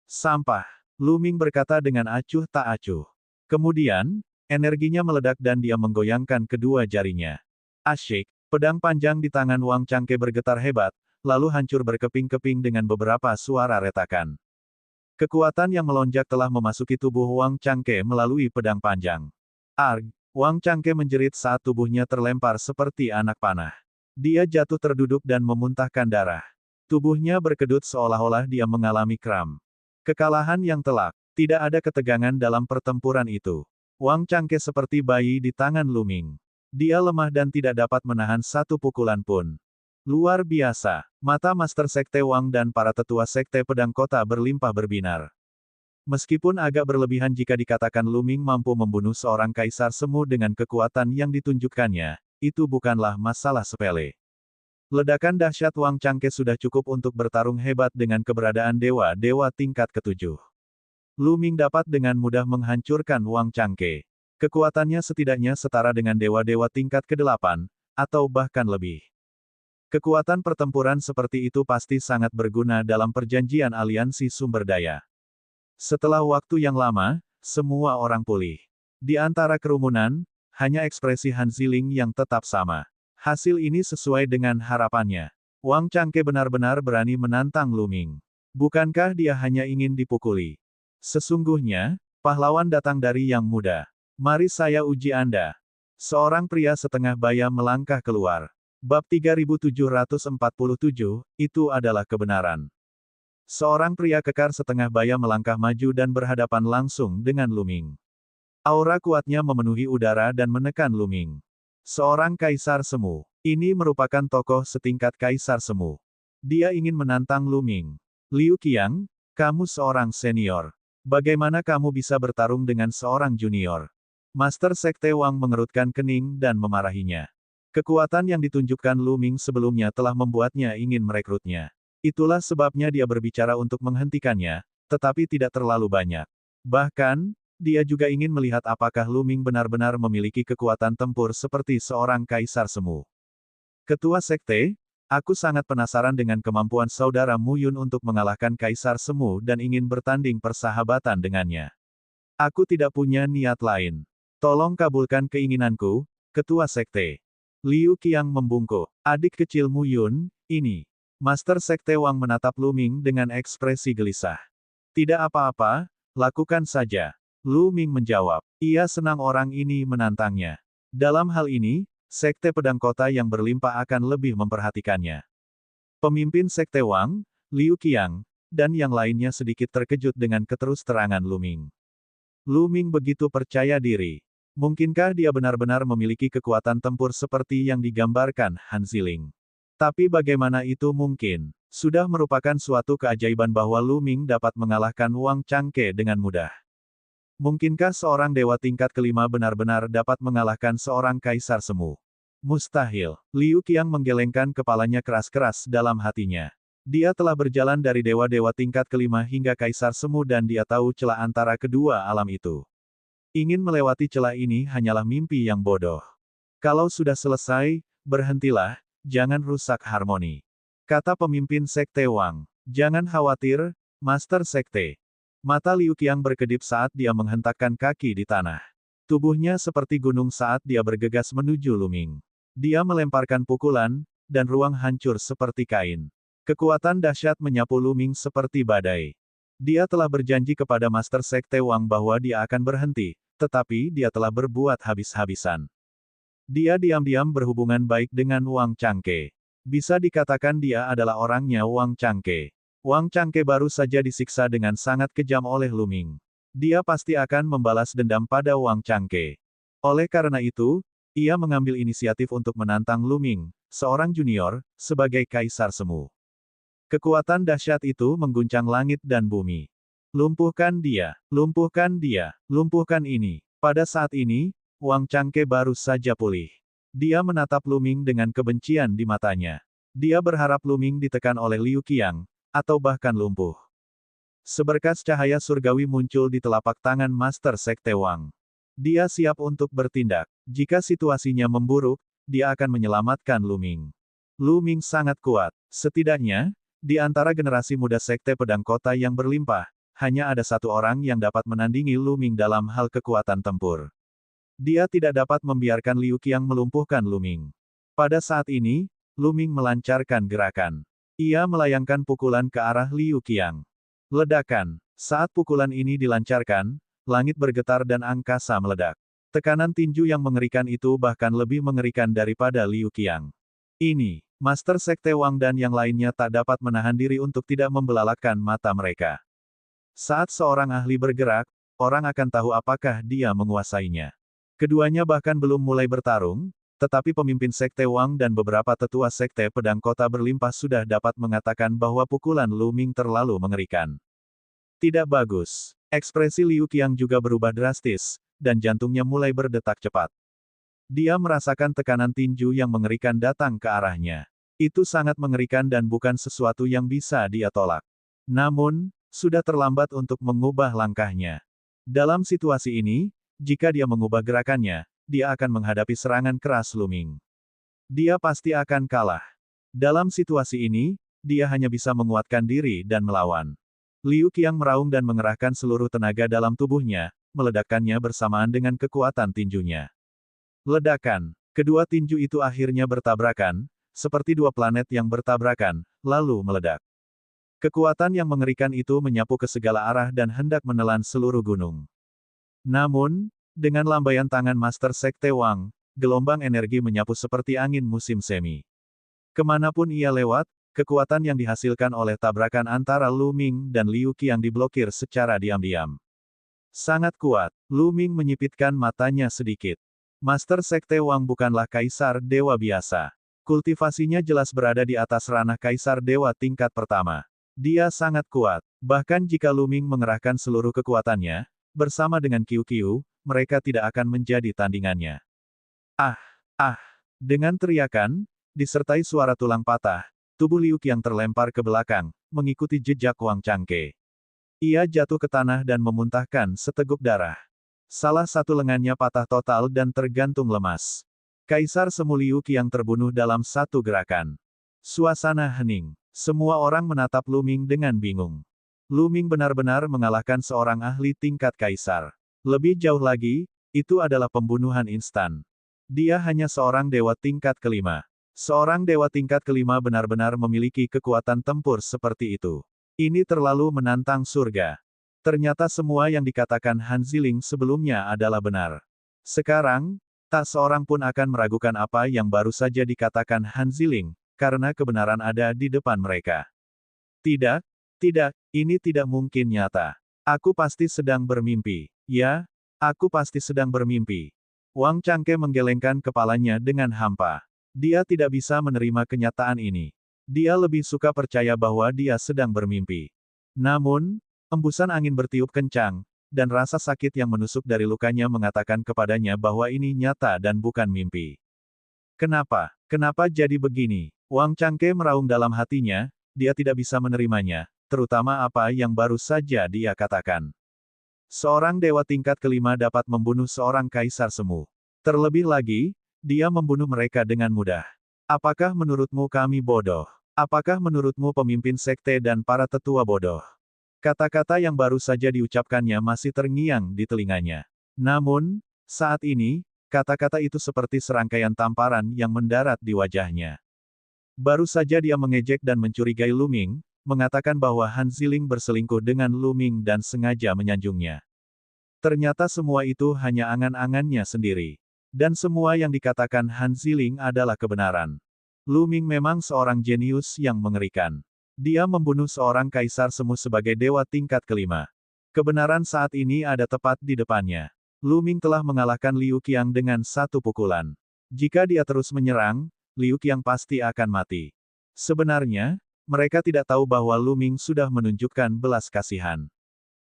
Sampah, Lu Ming berkata dengan acuh tak acuh. Kemudian, energinya meledak dan dia menggoyangkan kedua jarinya. Asyik, pedang panjang di tangan Wang Changke bergetar hebat, lalu hancur berkeping-keping dengan beberapa suara retakan. Kekuatan yang melonjak telah memasuki tubuh Wang Changke melalui pedang panjang. Arg! Wang Changke menjerit saat tubuhnya terlempar seperti anak panah. Dia jatuh terduduk dan memuntahkan darah. Tubuhnya berkedut seolah-olah dia mengalami kram. Kekalahan yang telak. Tidak ada ketegangan dalam pertempuran itu. Wang Changke seperti bayi di tangan Lu Ming. Dia lemah dan tidak dapat menahan satu pukulan pun. Luar biasa. Mata Master Sekte Wang dan para tetua Sekte Pedang Kota Berlimpah berbinar. Meskipun agak berlebihan jika dikatakan Lu Ming mampu membunuh seorang kaisar semu dengan kekuatan yang ditunjukkannya, itu bukanlah masalah sepele. Ledakan dahsyat Wang Changke sudah cukup untuk bertarung hebat dengan keberadaan dewa-dewa tingkat ketujuh. Lu Ming dapat dengan mudah menghancurkan Wang Changke. Kekuatannya setidaknya setara dengan dewa-dewa tingkat ke-8, atau bahkan lebih. Kekuatan pertempuran seperti itu pasti sangat berguna dalam perjanjian aliansi sumber daya. Setelah waktu yang lama, semua orang pulih. Di antara kerumunan, hanya ekspresi Han Ziling yang tetap sama. Hasil ini sesuai dengan harapannya. Wang Changke benar-benar berani menantang Lu Ming. Bukankah dia hanya ingin dipukuli? Sesungguhnya, pahlawan datang dari yang muda. Mari saya uji Anda. Seorang pria setengah baya melangkah keluar. Bab 3747, itu adalah kebenaran. Seorang pria kekar setengah baya melangkah maju dan berhadapan langsung dengan Lu Ming. Aura kuatnya memenuhi udara dan menekan Lu Ming. Seorang kaisar semu. Ini merupakan tokoh setingkat kaisar semu. Dia ingin menantang Lu Ming. Liu Qiang, kamu seorang senior. Bagaimana kamu bisa bertarung dengan seorang junior? Master Sekte Wang mengerutkan kening dan memarahinya. Kekuatan yang ditunjukkan Lu Ming sebelumnya telah membuatnya ingin merekrutnya. Itulah sebabnya dia berbicara untuk menghentikannya, tetapi tidak terlalu banyak. Bahkan, dia juga ingin melihat apakah Lu Ming benar-benar memiliki kekuatan tempur seperti seorang kaisar semu. Ketua Sekte, aku sangat penasaran dengan kemampuan saudara Mu Yun untuk mengalahkan kaisar semu dan ingin bertanding persahabatan dengannya. Aku tidak punya niat lain. Tolong kabulkan keinginanku, Ketua Sekte. Liu Qiang membungkuk. Adik kecil Mu Yun, ini. Master Sekte Wang menatap Lu Ming dengan ekspresi gelisah. Tidak apa-apa, lakukan saja. Lu Ming menjawab. Ia senang orang ini menantangnya. Dalam hal ini, Sekte Pedang Kota yang berlimpah akan lebih memperhatikannya. Pemimpin Sekte Wang, Liu Qiang, dan yang lainnya sedikit terkejut dengan keterus-terangan Lu Ming. Lu Ming begitu percaya diri. Mungkinkah dia benar-benar memiliki kekuatan tempur seperti yang digambarkan Han Ziling? Tapi bagaimana itu mungkin? Sudah merupakan suatu keajaiban bahwa Lu Ming dapat mengalahkan Wang Changke dengan mudah. Mungkinkah seorang dewa tingkat kelima benar-benar dapat mengalahkan seorang kaisar semu? Mustahil. Liu Qiang menggelengkan kepalanya keras-keras dalam hatinya. Dia telah berjalan dari dewa-dewa tingkat kelima hingga kaisar semu dan dia tahu celah antara kedua alam itu. Ingin melewati celah ini hanyalah mimpi yang bodoh. Kalau sudah selesai, berhentilah, jangan rusak harmoni. Kata pemimpin Sekte Wang. Jangan khawatir, Master Sekte. Mata Liu Qiang berkedip saat dia menghentakkan kaki di tanah. Tubuhnya seperti gunung saat dia bergegas menuju Lu Ming. Dia melemparkan pukulan, dan ruang hancur seperti kain. Kekuatan dahsyat menyapu Lu Ming seperti badai. Dia telah berjanji kepada Master Sekte Wang bahwa dia akan berhenti, tetapi dia telah berbuat habis-habisan. Dia diam-diam berhubungan baik dengan Wang Changke. Bisa dikatakan dia adalah orangnya Wang Changke. Wang Changke baru saja disiksa dengan sangat kejam oleh Lu Ming. Dia pasti akan membalas dendam pada Wang Changke. Oleh karena itu, ia mengambil inisiatif untuk menantang Lu Ming, seorang junior, sebagai kaisar semu. Kekuatan dahsyat itu mengguncang langit dan bumi. Lumpuhkan dia, lumpuhkan dia, lumpuhkan ini. Pada saat ini, Wang Changke baru saja pulih. Dia menatap Lu Ming dengan kebencian di matanya. Dia berharap Lu Ming ditekan oleh Liu Qiang, atau bahkan lumpuh. Seberkas cahaya surgawi muncul di telapak tangan Master Sekte Wang. Dia siap untuk bertindak. Jika situasinya memburuk, dia akan menyelamatkan Lu Ming. Lu Ming sangat kuat. Setidaknya, di antara generasi muda Sekte Pedang Kota yang berlimpah, hanya ada satu orang yang dapat menandingi Lu Ming dalam hal kekuatan tempur. Dia tidak dapat membiarkan Liu Qiang melumpuhkan Lu Ming. Pada saat ini, Lu Ming melancarkan gerakan. Ia melayangkan pukulan ke arah Liu Qiang. Ledakan. Saat pukulan ini dilancarkan, langit bergetar dan angkasa meledak. Tekanan tinju yang mengerikan itu bahkan lebih mengerikan daripada Liu Qiang. Ini, Master Sekte Wang dan yang lainnya tak dapat menahan diri untuk tidak membelalakkan mata mereka. Saat seorang ahli bergerak, orang akan tahu apakah dia menguasainya. Keduanya bahkan belum mulai bertarung, tetapi pemimpin Sekte Wang dan beberapa tetua Sekte Pedang Kota berlimpah sudah dapat mengatakan bahwa pukulan Lu Ming terlalu mengerikan. Tidak bagus. Ekspresi Liu Qiang juga berubah drastis, dan jantungnya mulai berdetak cepat. Dia merasakan tekanan tinju yang mengerikan datang ke arahnya. Itu sangat mengerikan dan bukan sesuatu yang bisa dia tolak. Namun, sudah terlambat untuk mengubah langkahnya. Dalam situasi ini, jika dia mengubah gerakannya, dia akan menghadapi serangan keras Lu Ming. Dia pasti akan kalah. Dalam situasi ini, dia hanya bisa menguatkan diri dan melawan. Liu Qiang meraung dan mengerahkan seluruh tenaga dalam tubuhnya, meledakkannya bersamaan dengan kekuatan tinjunya. Ledakan. Kedua tinju itu akhirnya bertabrakan, seperti dua planet yang bertabrakan, lalu meledak. Kekuatan yang mengerikan itu menyapu ke segala arah dan hendak menelan seluruh gunung. Namun, dengan lambaian tangan Master Sekte Wang, gelombang energi menyapu seperti angin musim semi. Kemanapun ia lewat, kekuatan yang dihasilkan oleh tabrakan antara Lu Ming dan Liu Qiang diblokir secara diam-diam. Sangat kuat. Lu Ming menyipitkan matanya sedikit. Master Sekte Wang bukanlah kaisar dewa biasa. Kultivasinya jelas berada di atas ranah kaisar dewa tingkat pertama. Dia sangat kuat. Bahkan jika Lu Ming mengerahkan seluruh kekuatannya, bersama dengan Qiu Qiu, mereka tidak akan menjadi tandingannya. Ah! Ah! Dengan teriakan, disertai suara tulang patah, tubuh Liu Qiang terlempar ke belakang, mengikuti jejak Wang Changke. Ia jatuh ke tanah dan memuntahkan seteguk darah. Salah satu lengannya patah total dan tergantung lemas. Kaisar Semu Liu Qiang terbunuh dalam satu gerakan. Suasana hening. Semua orang menatap Lu Ming dengan bingung. Lu Ming benar-benar mengalahkan seorang ahli tingkat kaisar. Lebih jauh lagi, itu adalah pembunuhan instan. Dia hanya seorang dewa tingkat kelima. Seorang dewa tingkat kelima benar-benar memiliki kekuatan tempur seperti itu. Ini terlalu menantang surga. Ternyata semua yang dikatakan Han Ziling sebelumnya adalah benar. Sekarang, tak seorang pun akan meragukan apa yang baru saja dikatakan Han Ziling, karena kebenaran ada di depan mereka. Tidak, tidak, ini tidak mungkin nyata. Aku pasti sedang bermimpi. Ya, aku pasti sedang bermimpi. Wang Changke menggelengkan kepalanya dengan hampa. Dia tidak bisa menerima kenyataan ini. Dia lebih suka percaya bahwa dia sedang bermimpi. Namun, embusan angin bertiup kencang, dan rasa sakit yang menusuk dari lukanya mengatakan kepadanya bahwa ini nyata dan bukan mimpi. Kenapa? Kenapa jadi begini? Wang Changke meraung dalam hatinya, dia tidak bisa menerimanya, terutama apa yang baru saja dia katakan. Seorang dewa tingkat kelima dapat membunuh seorang kaisar semu. Terlebih lagi, dia membunuh mereka dengan mudah. Apakah menurutmu kami bodoh? Apakah menurutmu pemimpin sekte dan para tetua bodoh? Kata-kata yang baru saja diucapkannya masih terngiang di telinganya. Namun, saat ini, kata-kata itu seperti serangkaian tamparan yang mendarat di wajahnya. Baru saja dia mengejek dan mencurigai Lu Ming, mengatakan bahwa Han Ziling berselingkuh dengan Lu Ming dan sengaja menyanjungnya. Ternyata semua itu hanya angan-angannya sendiri. Dan semua yang dikatakan Han Ziling adalah kebenaran. Lu Ming memang seorang jenius yang mengerikan. Dia membunuh seorang kaisar semu sebagai dewa tingkat kelima. Kebenaran saat ini ada tepat di depannya. Lu Ming telah mengalahkan Liu Qiang dengan satu pukulan. Jika dia terus menyerang, Liu Qiang pasti akan mati. Sebenarnya, mereka tidak tahu bahwa Lu Ming sudah menunjukkan belas kasihan.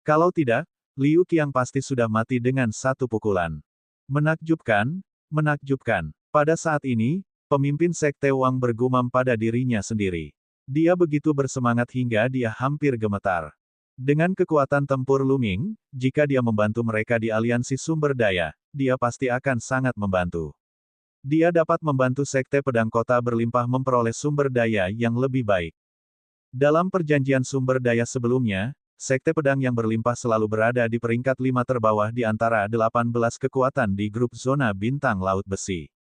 Kalau tidak, Liu Qiang pasti sudah mati dengan satu pukulan. Menakjubkan, menakjubkan. Pada saat ini, pemimpin Sekte Wang bergumam pada dirinya sendiri. Dia begitu bersemangat hingga dia hampir gemetar. Dengan kekuatan tempur Lu Ming, jika dia membantu mereka di aliansi sumber daya, dia pasti akan sangat membantu. Dia dapat membantu Sekte Pedang Kota berlimpah memperoleh sumber daya yang lebih baik. Dalam perjanjian sumber daya sebelumnya, Sekte Pedang yang berlimpah selalu berada di peringkat 5 terbawah di antara 18 kekuatan di grup zona bintang laut besi.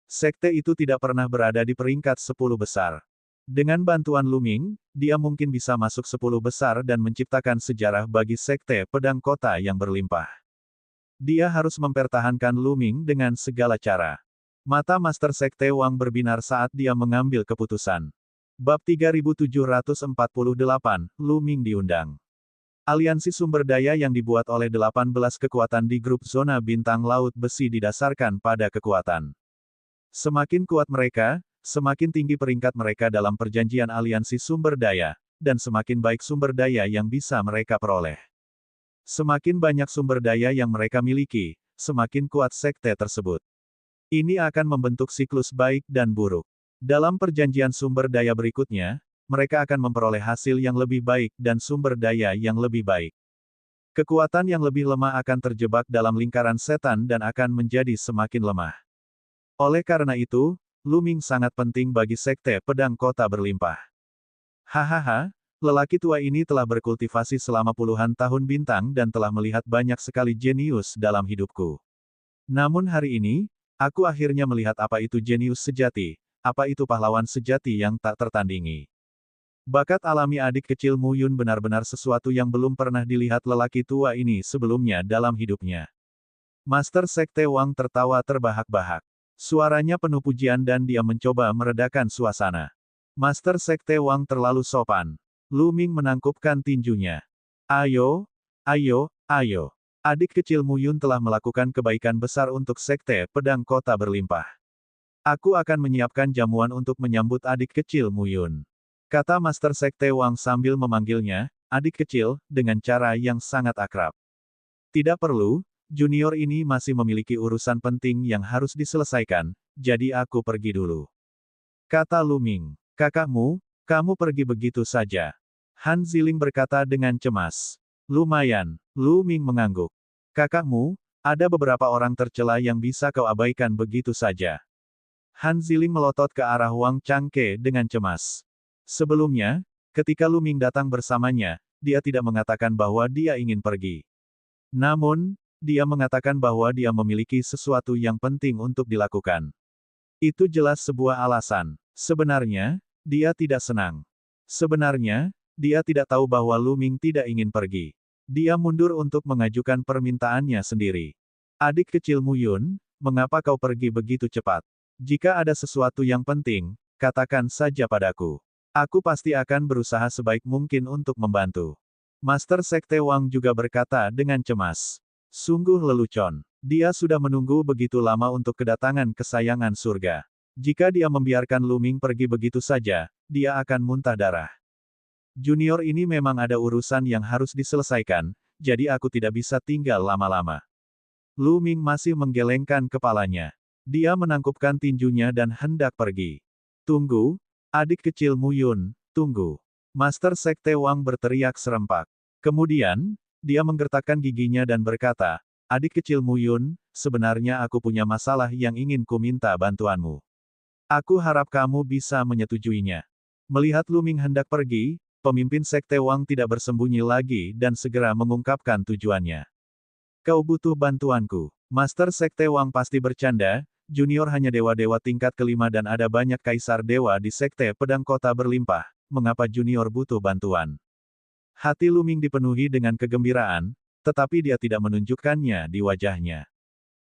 Sekte itu tidak pernah berada di peringkat 10 besar. Dengan bantuan Lu Ming, dia mungkin bisa masuk 10 besar dan menciptakan sejarah bagi Sekte Pedang Kota yang berlimpah. Dia harus mempertahankan Lu Ming dengan segala cara. Mata Master Sekte Wang berbinar saat dia mengambil keputusan. Bab 3748, Lu Ming diundang. Aliansi sumber daya yang dibuat oleh 18 kekuatan di grup zona bintang laut besi didasarkan pada kekuatan. Semakin kuat mereka, semakin tinggi peringkat mereka dalam perjanjian aliansi sumber daya, dan semakin baik sumber daya yang bisa mereka peroleh. Semakin banyak sumber daya yang mereka miliki, semakin kuat sekte tersebut. Ini akan membentuk siklus baik dan buruk. Dalam perjanjian sumber daya berikutnya, mereka akan memperoleh hasil yang lebih baik dan sumber daya yang lebih baik. Kekuatan yang lebih lemah akan terjebak dalam lingkaran setan dan akan menjadi semakin lemah. Oleh karena itu, Lu Ming sangat penting bagi Sekte Pedang Kota berlimpah. Hahaha, Lelaki tua ini telah berkultivasi selama puluhan tahun bintang dan telah melihat banyak sekali jenius dalam hidupku. Namun hari ini, aku akhirnya melihat apa itu jenius sejati, apa itu pahlawan sejati yang tak tertandingi. Bakat alami adik kecil Mu Yun benar-benar sesuatu yang belum pernah dilihat lelaki tua ini sebelumnya dalam hidupnya. Master Sekte Wang tertawa terbahak-bahak. Suaranya penuh pujian dan dia mencoba meredakan suasana. Master Sekte Wang terlalu sopan. Lu Ming menangkupkan tinjunya. Ayo, ayo, ayo. Adik kecil Mu Yun telah melakukan kebaikan besar untuk Sekte Pedang Kota Berlimpah. Aku akan menyiapkan jamuan untuk menyambut adik kecil Mu Yun. Kata Master Sekte Wang sambil memanggilnya, adik kecil, dengan cara yang sangat akrab. Tidak perlu, junior ini masih memiliki urusan penting yang harus diselesaikan, jadi aku pergi dulu. Kata Lu Ming. Kakakmu, kamu pergi begitu saja. Han Ziling berkata dengan cemas. Lumayan, Lu Ming mengangguk. Kakakmu, ada beberapa orang tercela yang bisa kau abaikan begitu saja. Han Ziling melotot ke arah Wang Changke dengan cemas. Sebelumnya, ketika Lu Ming datang bersamanya, dia tidak mengatakan bahwa dia ingin pergi. Namun, dia mengatakan bahwa dia memiliki sesuatu yang penting untuk dilakukan. Itu jelas sebuah alasan. Sebenarnya, dia tidak senang. Sebenarnya, dia tidak tahu bahwa Lu Ming tidak ingin pergi. Dia mundur untuk mengajukan permintaannya sendiri. Adik kecil Mu Yun, mengapa kau pergi begitu cepat? Jika ada sesuatu yang penting, katakan saja padaku. Aku pasti akan berusaha sebaik mungkin untuk membantu. Master Sekte Wang juga berkata dengan cemas. Sungguh lelucon. Dia sudah menunggu begitu lama untuk kedatangan kesayangan surga. Jika dia membiarkan Lu Ming pergi begitu saja, dia akan muntah darah. Junior ini memang ada urusan yang harus diselesaikan, jadi aku tidak bisa tinggal lama-lama. Lu Ming masih menggelengkan kepalanya. Dia menangkupkan tinjunya dan hendak pergi. Tunggu, adik kecil Mu Yun, tunggu. Master Sekte Wang berteriak serempak. Kemudian, dia menggertakkan giginya dan berkata, adik kecil Mu Yun, sebenarnya aku punya masalah yang ingin ku minta bantuanmu. Aku harap kamu bisa menyetujuinya. Melihat Lu Ming hendak pergi, pemimpin Sekte Wang tidak bersembunyi lagi dan segera mengungkapkan tujuannya. Kau butuh bantuanku. Master Sekte Wang pasti bercanda, junior hanya dewa-dewa tingkat kelima dan ada banyak kaisar dewa di Sekte Pedang Kota Berlimpah, mengapa junior butuh bantuan? Hati Lu Ming dipenuhi dengan kegembiraan, tetapi dia tidak menunjukkannya di wajahnya.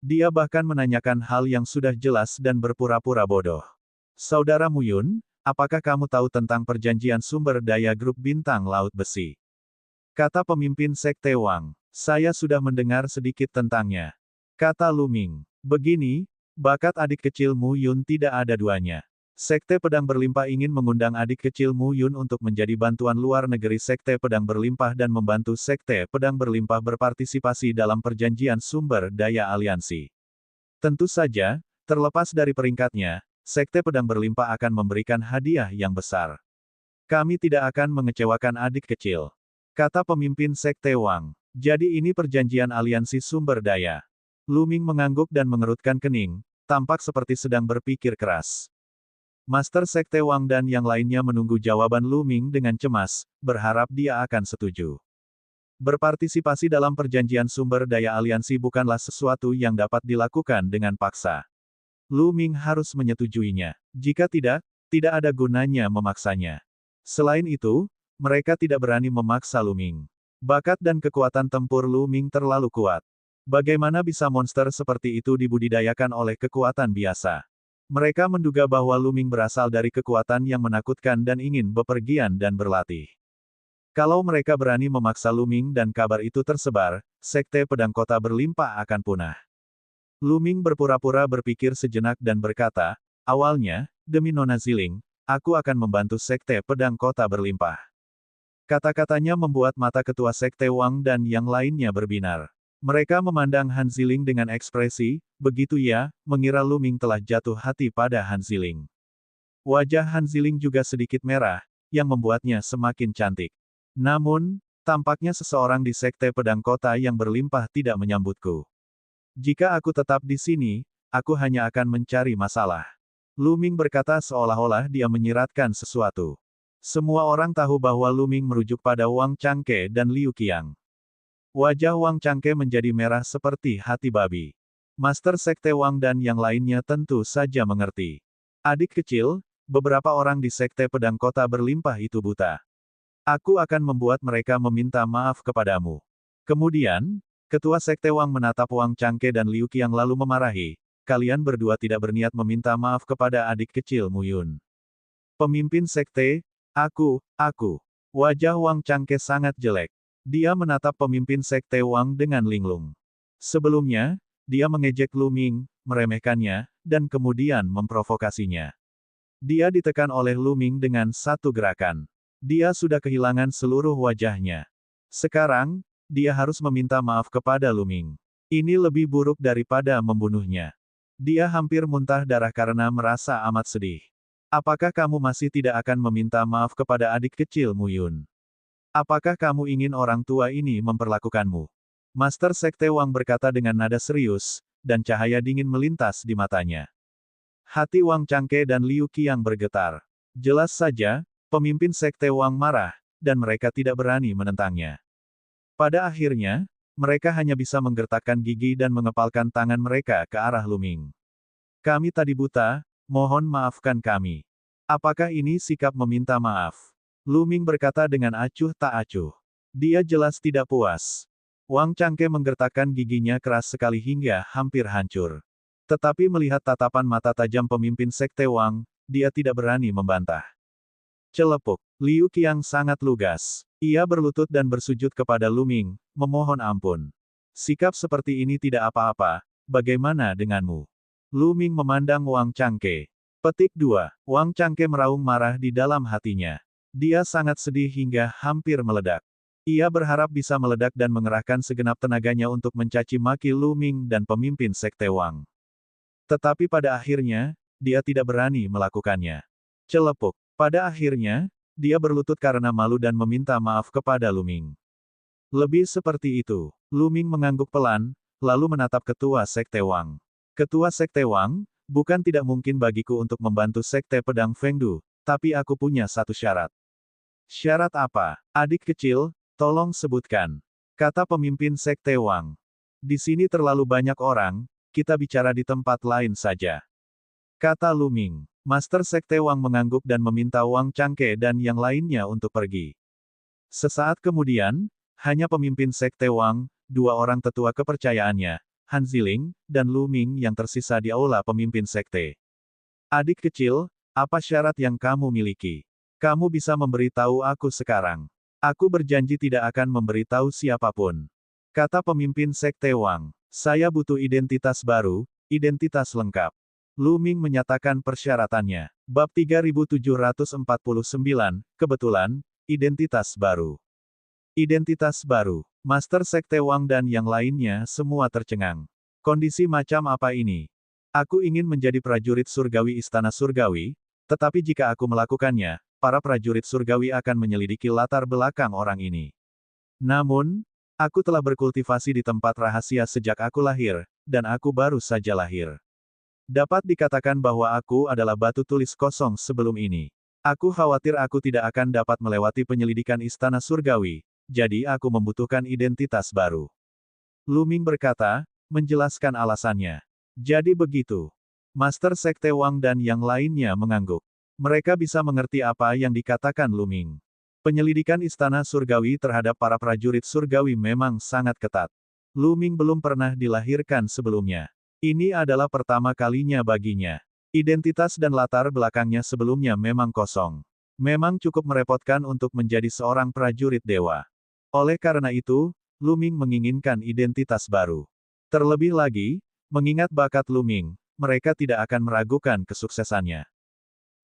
Dia bahkan menanyakan hal yang sudah jelas dan berpura-pura bodoh. Saudara Mu Yun, apakah kamu tahu tentang perjanjian sumber daya grup bintang laut besi? Kata pemimpin Sekte Wang. Saya sudah mendengar sedikit tentangnya. Kata Lu Ming. Begini, bakat adik kecil Mu Yun tidak ada duanya. Sekte Pedang Berlimpah ingin mengundang adik kecil Mu Yun untuk menjadi bantuan luar negeri Sekte Pedang Berlimpah dan membantu Sekte Pedang Berlimpah berpartisipasi dalam perjanjian sumber daya aliansi. Tentu saja, terlepas dari peringkatnya, Sekte Pedang Berlimpah akan memberikan hadiah yang besar. Kami tidak akan mengecewakan adik kecil. Kata pemimpin Sekte Wang. Jadi ini perjanjian aliansi sumber daya. Lu Ming mengangguk dan mengerutkan kening, tampak seperti sedang berpikir keras. Master Sekte Wang dan yang lainnya menunggu jawaban Lu Ming dengan cemas, berharap dia akan setuju. Berpartisipasi dalam perjanjian sumber daya aliansi bukanlah sesuatu yang dapat dilakukan dengan paksa. Lu Ming harus menyetujuinya. Jika tidak, tidak ada gunanya memaksanya. Selain itu, mereka tidak berani memaksa Lu Ming. Bakat dan kekuatan tempur Lu Ming terlalu kuat. Bagaimana bisa monster seperti itu dibudidayakan oleh kekuatan biasa? Mereka menduga bahwa Lu Ming berasal dari kekuatan yang menakutkan dan ingin bepergian dan berlatih. Kalau mereka berani memaksa Lu Ming dan kabar itu tersebar, Sekte Pedang Kota Berlimpah akan punah. Lu Ming berpura-pura berpikir sejenak dan berkata, awalnya, demi Nona Ziling, aku akan membantu Sekte Pedang Kota Berlimpah. Kata-katanya membuat mata ketua Sekte Wang dan yang lainnya berbinar. Mereka memandang Han Ziling dengan ekspresi, begitu ya, mengira Lu Ming telah jatuh hati pada Han Ziling. Wajah Han Ziling juga sedikit merah, yang membuatnya semakin cantik. Namun, tampaknya seseorang di Sekte Pedang Kota yang Berlimpah tidak menyambutku. Jika aku tetap di sini, aku hanya akan mencari masalah. Lu Ming berkata seolah-olah dia menyiratkan sesuatu. Semua orang tahu bahwa Luming merujuk pada Wang Changke dan Liu Qiang. Wajah Wang Changke menjadi merah seperti hati babi. Master Sekte Wang dan yang lainnya tentu saja mengerti. Adik kecil, beberapa orang di Sekte Pedang Kota Berlimpah itu buta. Aku akan membuat mereka meminta maaf kepadamu. Kemudian, Ketua Sekte Wang menatap Wang Changke dan Liu Qiang lalu memarahi, kalian berdua tidak berniat meminta maaf kepada adik kecil Mu Yun. Pemimpin Sekte, aku. Wajah Wang Changke sangat jelek. Dia menatap pemimpin Sekte Wang dengan linglung. Sebelumnya, dia mengejek Luming, meremehkannya, dan kemudian memprovokasinya. Dia ditekan oleh Luming dengan satu gerakan. Dia sudah kehilangan seluruh wajahnya. Sekarang, dia harus meminta maaf kepada Luming. Ini lebih buruk daripada membunuhnya. Dia hampir muntah darah karena merasa amat sedih. Apakah kamu masih tidak akan meminta maaf kepada adik kecil Mu Yun? Apakah kamu ingin orang tua ini memperlakukanmu? Master Sekte Wang berkata dengan nada serius, dan cahaya dingin melintas di matanya. Hati Wang Changke dan Liu Qiang bergetar. Jelas saja, pemimpin Sekte Wang marah, dan mereka tidak berani menentangnya. Pada akhirnya, mereka hanya bisa menggertakkan gigi dan mengepalkan tangan mereka ke arah Luming. Kami tadi buta, mohon maafkan kami. Apakah ini sikap meminta maaf? Luming berkata dengan acuh tak acuh. Dia jelas tidak puas. Wang Changke menggertakkan giginya keras sekali hingga hampir hancur. Tetapi melihat tatapan mata tajam pemimpin Sekte Wang, dia tidak berani membantah. Celepuk. Liu Qiang sangat lugas. Ia berlutut dan bersujud kepada Luming, memohon ampun. Sikap seperti ini tidak apa-apa, bagaimana denganmu? Luming memandang Wang Changke. Petik 2. Wang Changke meraung marah di dalam hatinya. Dia sangat sedih hingga hampir meledak. Ia berharap bisa meledak dan mengerahkan segenap tenaganya untuk mencaci maki Luming dan pemimpin Sekte Wang. Tetapi pada akhirnya, dia tidak berani melakukannya. Celepuk. Pada akhirnya, dia berlutut karena malu dan meminta maaf kepada Luming. Lebih seperti itu, Luming mengangguk pelan, lalu menatap Ketua Sekte Wang. Ketua Sekte Wang, bukan tidak mungkin bagiku untuk membantu Sekte Pedang Fengdu, tapi aku punya satu syarat. Syarat apa? Adik kecil, tolong sebutkan. Kata pemimpin Sekte Wang. Di sini terlalu banyak orang, kita bicara di tempat lain saja. Kata Luming. Master Sekte Wang mengangguk dan meminta Wang Changke dan yang lainnya untuk pergi. Sesaat kemudian, hanya pemimpin Sekte Wang, dua orang tetua kepercayaannya, Han Ziling, dan Luming yang tersisa di aula pemimpin Sekte. Adik kecil, apa syarat yang kamu miliki? Kamu bisa memberitahu aku sekarang. Aku berjanji tidak akan memberitahu siapapun. Kata pemimpin Sekte Wang. Saya butuh identitas baru, identitas lengkap. Luming menyatakan persyaratannya. Bab 3749, kebetulan, identitas baru. Identitas baru. Master Sekte Wang dan yang lainnya semua tercengang. Kondisi macam apa ini? Aku ingin menjadi prajurit surgawi Istana Surgawi, tetapi jika aku melakukannya, para prajurit surgawi akan menyelidiki latar belakang orang ini. Namun, aku telah berkultivasi di tempat rahasia sejak aku lahir, dan aku baru saja lahir. Dapat dikatakan bahwa aku adalah batu tulis kosong sebelum ini. Aku khawatir aku tidak akan dapat melewati penyelidikan Istana Surgawi, jadi aku membutuhkan identitas baru. Luming berkata, menjelaskan alasannya. Jadi begitu. Master Sekte Wang dan yang lainnya mengangguk. Mereka bisa mengerti apa yang dikatakan Luming. Penyelidikan Istana Surgawi terhadap para prajurit surgawi memang sangat ketat. Luming belum pernah dilahirkan sebelumnya. Ini adalah pertama kalinya baginya. Identitas dan latar belakangnya sebelumnya memang kosong. Memang cukup merepotkan untuk menjadi seorang prajurit dewa. Oleh karena itu, Luming menginginkan identitas baru. Terlebih lagi, mengingat bakat Luming, mereka tidak akan meragukan kesuksesannya.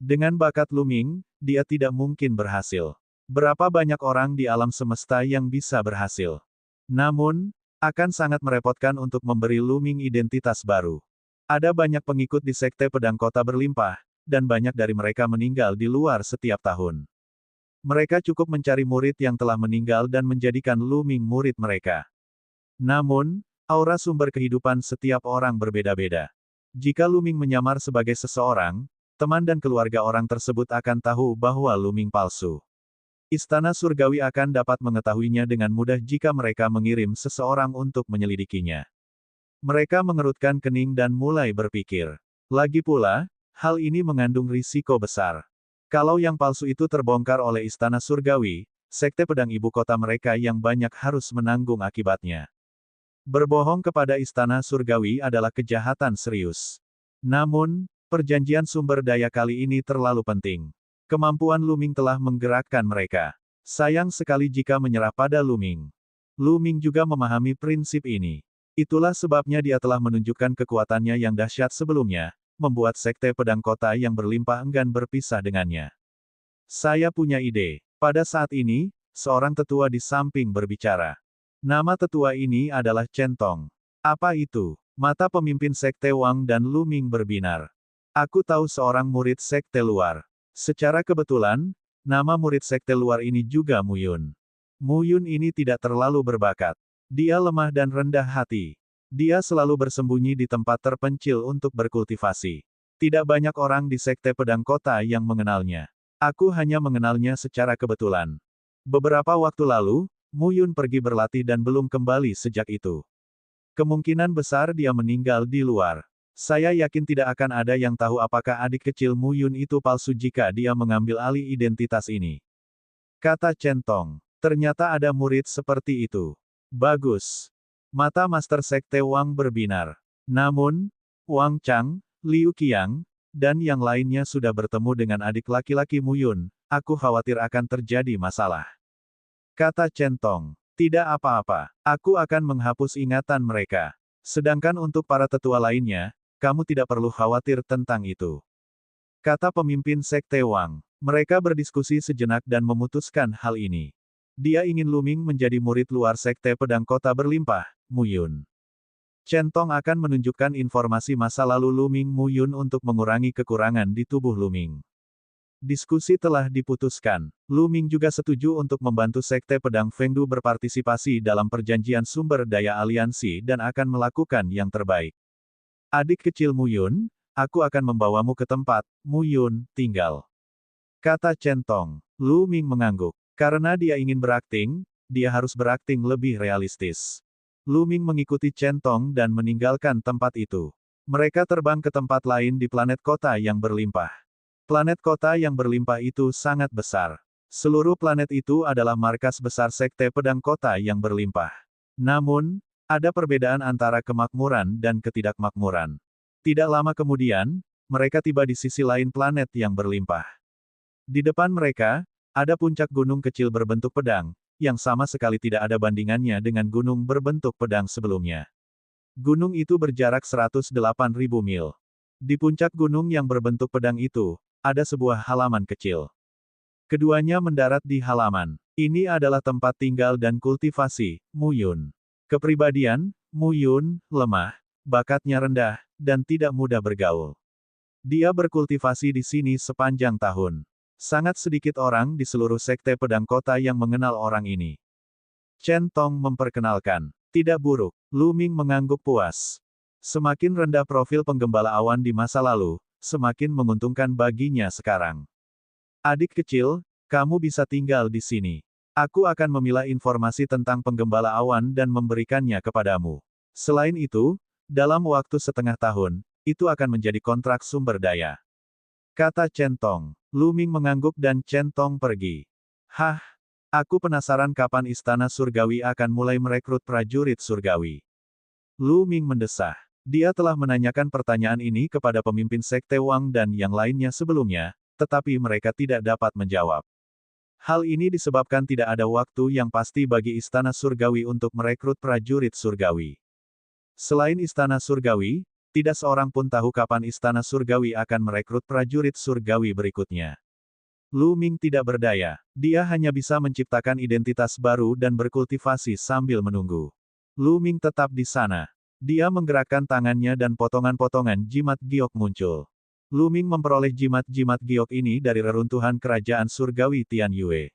Dengan bakat Luming, dia tidak mungkin berhasil. Berapa banyak orang di alam semesta yang bisa berhasil? Namun, akan sangat merepotkan untuk memberi Luming identitas baru. Ada banyak pengikut di Sekte Pedang Kota Berlimpah, dan banyak dari mereka meninggal di luar setiap tahun. Mereka cukup mencari murid yang telah meninggal dan menjadikan Luming murid mereka. Namun, aura sumber kehidupan setiap orang berbeda-beda. Jika Luming menyamar sebagai seseorang, teman dan keluarga orang tersebut akan tahu bahwa Lu Ming palsu. Istana Surgawi akan dapat mengetahuinya dengan mudah jika mereka mengirim seseorang untuk menyelidikinya. Mereka mengerutkan kening dan mulai berpikir. Lagi pula, hal ini mengandung risiko besar. Kalau yang palsu itu terbongkar oleh Istana Surgawi, Sekte Pedang ibu kota mereka yang banyak harus menanggung akibatnya. Berbohong kepada Istana Surgawi adalah kejahatan serius. Namun, perjanjian sumber daya kali ini terlalu penting. Kemampuan Lu Ming telah menggerakkan mereka. Sayang sekali jika menyerah pada Lu Ming. Lu Ming juga memahami prinsip ini. Itulah sebabnya dia telah menunjukkan kekuatannya yang dahsyat sebelumnya, membuat Sekte Pedang Kota yang berlimpah enggan berpisah dengannya. Saya punya ide. Pada saat ini, seorang tetua di samping berbicara. Nama tetua ini adalah Chen Tong. Apa itu? Mata pemimpin Sekte Wang dan Lu Ming berbinar. Aku tahu seorang murid Sekte luar. Secara kebetulan, nama murid Sekte luar ini juga Mu Yun. Mu Yun ini tidak terlalu berbakat. Dia lemah dan rendah hati. Dia selalu bersembunyi di tempat terpencil untuk berkultivasi. Tidak banyak orang di Sekte Pedang Kota yang mengenalnya. Aku hanya mengenalnya secara kebetulan. Beberapa waktu lalu, Mu Yun pergi berlatih dan belum kembali sejak itu. Kemungkinan besar dia meninggal di luar. Saya yakin tidak akan ada yang tahu apakah adik kecil Mu Yun itu palsu jika dia mengambil alih identitas ini. Kata Chen Tong. Ternyata ada murid seperti itu. Bagus. Mata Master Sekte Wang berbinar. Namun, Wang Chang, Liu Qiang, dan yang lainnya sudah bertemu dengan adik laki-laki Mu Yun. Aku khawatir akan terjadi masalah. Kata Chen Tong. Tidak apa-apa. Aku akan menghapus ingatan mereka. Sedangkan untuk para tetua lainnya, kamu tidak perlu khawatir tentang itu. Kata pemimpin Sekte Wang. Mereka berdiskusi sejenak dan memutuskan hal ini. Dia ingin Lu Ming menjadi murid luar Sekte Pedang Kota berlimpah, Mu Yun. Chen Tong akan menunjukkan informasi masa lalu Lu Ming Mu Yun untuk mengurangi kekurangan di tubuh Lu Ming. Diskusi telah diputuskan. Lu Ming juga setuju untuk membantu Sekte Pedang Fengdu berpartisipasi dalam perjanjian sumber daya aliansi dan akan melakukan yang terbaik. Adik kecil Mu Yun, aku akan membawamu ke tempat Mu Yun tinggal. Kata Chen Tong. Lu Ming mengangguk. Karena dia ingin berakting, dia harus berakting lebih realistis. Lu Ming mengikuti Chen Tong dan meninggalkan tempat itu. Mereka terbang ke tempat lain di planet kota yang berlimpah. Planet kota yang berlimpah itu sangat besar. Seluruh planet itu adalah markas besar Sekte Pedang Kota yang berlimpah. Namun, ada perbedaan antara kemakmuran dan ketidakmakmuran. Tidak lama kemudian, mereka tiba di sisi lain planet yang berlimpah. Di depan mereka, ada puncak gunung kecil berbentuk pedang, yang sama sekali tidak ada bandingannya dengan gunung berbentuk pedang sebelumnya. Gunung itu berjarak 108.000 mil. Di puncak gunung yang berbentuk pedang itu, ada sebuah halaman kecil. Keduanya mendarat di halaman. Ini adalah tempat tinggal dan kultivasi, Mu Yun. Kepribadian, Mu Yun, lemah, bakatnya rendah, dan tidak mudah bergaul. Dia berkultivasi di sini sepanjang tahun. Sangat sedikit orang di seluruh Sekte Pedang Kota yang mengenal orang ini. Chen Tong memperkenalkan. Tidak buruk, Lu Ming mengangguk puas. Semakin rendah profil penggembala awan di masa lalu, semakin menguntungkan baginya sekarang. Adik kecil, kamu bisa tinggal di sini. Aku akan memilah informasi tentang penggembala awan dan memberikannya kepadamu. Selain itu, dalam waktu setengah tahun, itu akan menjadi kontrak sumber daya. Kata Chen Tong. Lu Ming mengangguk dan Chen Tong pergi. Hah? Aku penasaran kapan Istana Surgawi akan mulai merekrut prajurit Surgawi. Lu Ming mendesah. Dia telah menanyakan pertanyaan ini kepada pemimpin Sekte Wang dan yang lainnya sebelumnya, tetapi mereka tidak dapat menjawab. Hal ini disebabkan tidak ada waktu yang pasti bagi Istana Surgawi untuk merekrut prajurit Surgawi. Selain Istana Surgawi, tidak seorang pun tahu kapan Istana Surgawi akan merekrut prajurit Surgawi berikutnya. Lu Ming tidak berdaya. Dia hanya bisa menciptakan identitas baru dan berkultivasi sambil menunggu. Lu Ming tetap di sana. Dia menggerakkan tangannya dan potongan-potongan jimat giok muncul. Lu Ming memperoleh jimat-jimat giok ini dari reruntuhan kerajaan surgawi Tian Yue.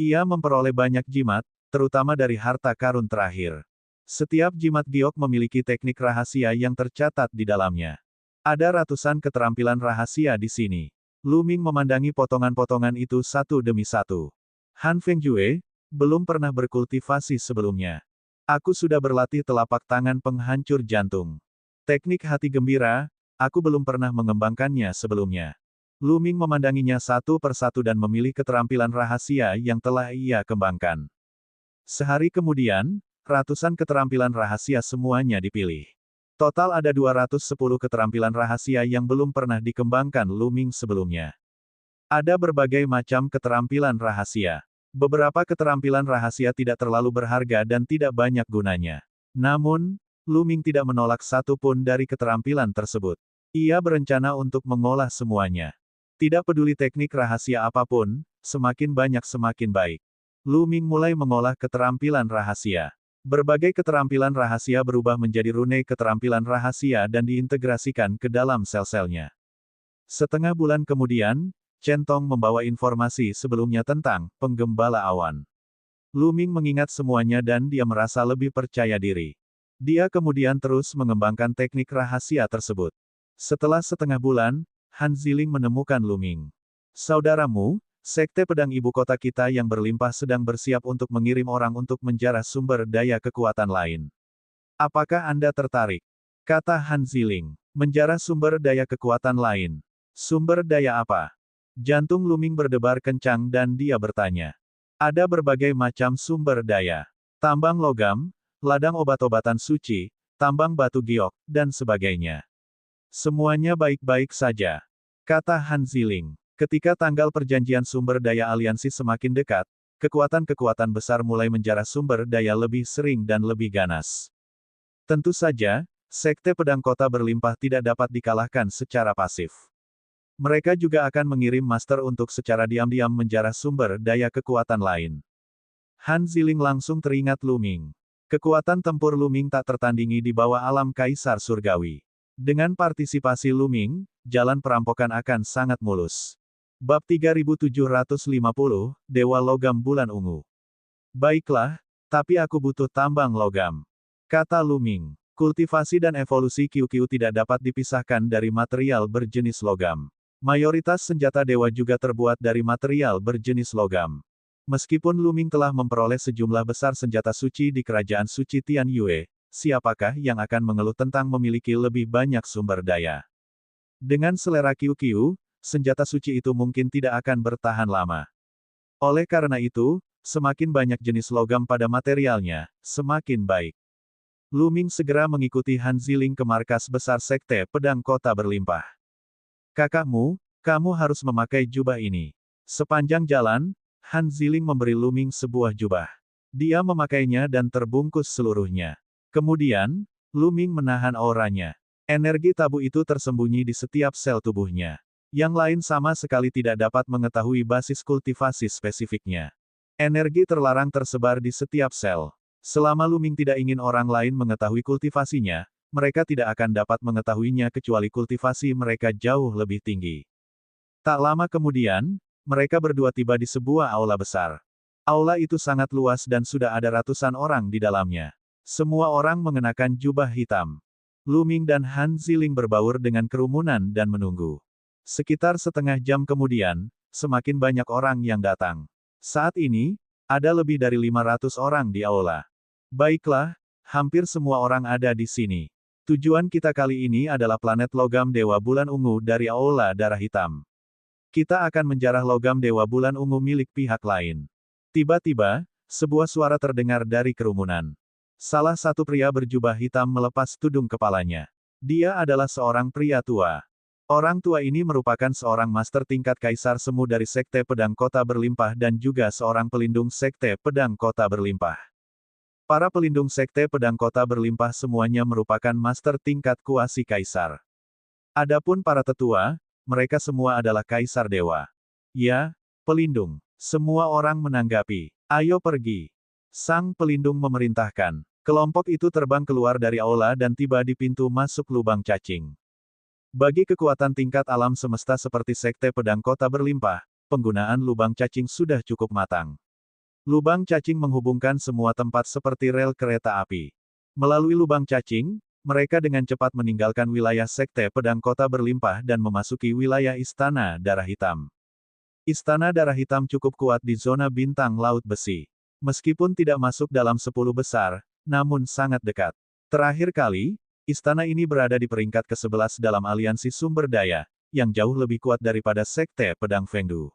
Ia memperoleh banyak jimat, terutama dari harta karun terakhir. Setiap jimat giok memiliki teknik rahasia yang tercatat di dalamnya. Ada ratusan keterampilan rahasia di sini. Lu Ming memandangi potongan-potongan itu satu demi satu. Han Fengjue, belum pernah berkultivasi sebelumnya. Aku sudah berlatih telapak tangan penghancur jantung. Teknik hati gembira, aku belum pernah mengembangkannya sebelumnya. Lu Ming memandanginya satu persatu dan memilih keterampilan rahasia yang telah ia kembangkan. Sehari kemudian, ratusan keterampilan rahasia semuanya dipilih. Total ada 210 keterampilan rahasia yang belum pernah dikembangkan Lu Ming sebelumnya. Ada berbagai macam keterampilan rahasia. Beberapa keterampilan rahasia tidak terlalu berharga dan tidak banyak gunanya. Namun, Lu Ming tidak menolak satu pun dari keterampilan tersebut. Ia berencana untuk mengolah semuanya. Tidak peduli teknik rahasia apapun, semakin banyak semakin baik. Lu Ming mulai mengolah keterampilan rahasia. Berbagai keterampilan rahasia berubah menjadi rune keterampilan rahasia dan diintegrasikan ke dalam sel-selnya. Setengah bulan kemudian, Chen Tong membawa informasi sebelumnya tentang penggembala awan. Lu Ming mengingat semuanya dan dia merasa lebih percaya diri. Dia kemudian terus mengembangkan teknik rahasia tersebut. Setelah setengah bulan, Han Ziling menemukan Lu Ming. Saudaramu, Sekte Pedang Ibu Kota kita yang berlimpah sedang bersiap untuk mengirim orang untuk menjarah sumber daya kekuatan lain. Apakah Anda tertarik? Kata Han Ziling. Menjarah sumber daya kekuatan lain. Sumber daya apa? Jantung Lu Ming berdebar kencang dan dia bertanya. Ada berbagai macam sumber daya. Tambang logam, ladang obat-obatan suci, tambang batu giok, dan sebagainya. Semuanya baik-baik saja. Kata Han Ziling. Ketika tanggal perjanjian sumber daya aliansi semakin dekat, kekuatan-kekuatan besar mulai menjarah sumber daya lebih sering dan lebih ganas. Tentu saja, Sekte Pedang Kota Berlimpah tidak dapat dikalahkan secara pasif. Mereka juga akan mengirim master untuk secara diam-diam menjarah sumber daya kekuatan lain. Han Ziling langsung teringat Lu Ming. Kekuatan tempur Lu Ming tak tertandingi di bawah alam Kaisar Surgawi. Dengan partisipasi Lu Ming, jalan perampokan akan sangat mulus. Bab 3750, Dewa Logam Bulan Ungu. Baiklah, tapi aku butuh tambang logam. Kata Lu Ming. Kultivasi dan evolusi QQ tidak dapat dipisahkan dari material berjenis logam. Mayoritas senjata dewa juga terbuat dari material berjenis logam. Meskipun Lu Ming telah memperoleh sejumlah besar senjata suci di kerajaan suci Tian Yue, siapakah yang akan mengeluh tentang memiliki lebih banyak sumber daya? Dengan selera QQ, senjata suci itu mungkin tidak akan bertahan lama. Oleh karena itu, semakin banyak jenis logam pada materialnya, semakin baik. Lu Ming segera mengikuti Han Ziling ke markas besar Sekte Pedang Kota Berlimpah. Kakakmu, kamu harus memakai jubah ini. Sepanjang jalan, Han Ziling memberi Lu Ming sebuah jubah. Dia memakainya dan terbungkus seluruhnya. Kemudian, Lu Ming menahan auranya. Energi tabu itu tersembunyi di setiap sel tubuhnya. Yang lain sama sekali tidak dapat mengetahui basis kultivasi spesifiknya. Energi terlarang tersebar di setiap sel. Selama Lu Ming tidak ingin orang lain mengetahui kultivasinya, mereka tidak akan dapat mengetahuinya kecuali kultivasi mereka jauh lebih tinggi. Tak lama kemudian, mereka berdua tiba di sebuah aula besar. Aula itu sangat luas dan sudah ada ratusan orang di dalamnya. Semua orang mengenakan jubah hitam. Lu Ming dan Han Ziling berbaur dengan kerumunan dan menunggu. Sekitar setengah jam kemudian, semakin banyak orang yang datang. Saat ini, ada lebih dari 500 orang di aula. Baiklah, hampir semua orang ada di sini. Tujuan kita kali ini adalah planet logam Dewa Bulan Ungu dari Aula Darah Hitam. Kita akan menjarah logam Dewa Bulan Ungu milik pihak lain. Tiba-tiba, sebuah suara terdengar dari kerumunan. Salah satu pria berjubah hitam melepas tudung kepalanya. Dia adalah seorang pria tua. Orang tua ini merupakan seorang master tingkat Kaisar Semu dari Sekte Pedang Kota Berlimpah dan juga seorang pelindung Sekte Pedang Kota Berlimpah. Para pelindung Sekte Pedang Kota Berlimpah semuanya merupakan master tingkat kuasi Kaisar. Adapun para tetua, mereka semua adalah Kaisar Dewa. Ya, pelindung. Semua orang menanggapi. Ayo pergi. Sang pelindung memerintahkan. Kelompok itu terbang keluar dari aula dan tiba di pintu masuk lubang cacing. Bagi kekuatan tingkat alam semesta seperti Sekte Pedang Kota Berlimpah, penggunaan lubang cacing sudah cukup matang. Lubang cacing menghubungkan semua tempat seperti rel kereta api. Melalui lubang cacing, mereka dengan cepat meninggalkan wilayah Sekte Pedang Kota Berlimpah dan memasuki wilayah Istana Darah Hitam. Istana Darah Hitam cukup kuat di zona bintang laut besi. Meskipun tidak masuk dalam 10 besar, namun sangat dekat. Terakhir kali, istana ini berada di peringkat ke-11 dalam aliansi sumber daya, yang jauh lebih kuat daripada Sekte Pedang Fengdu.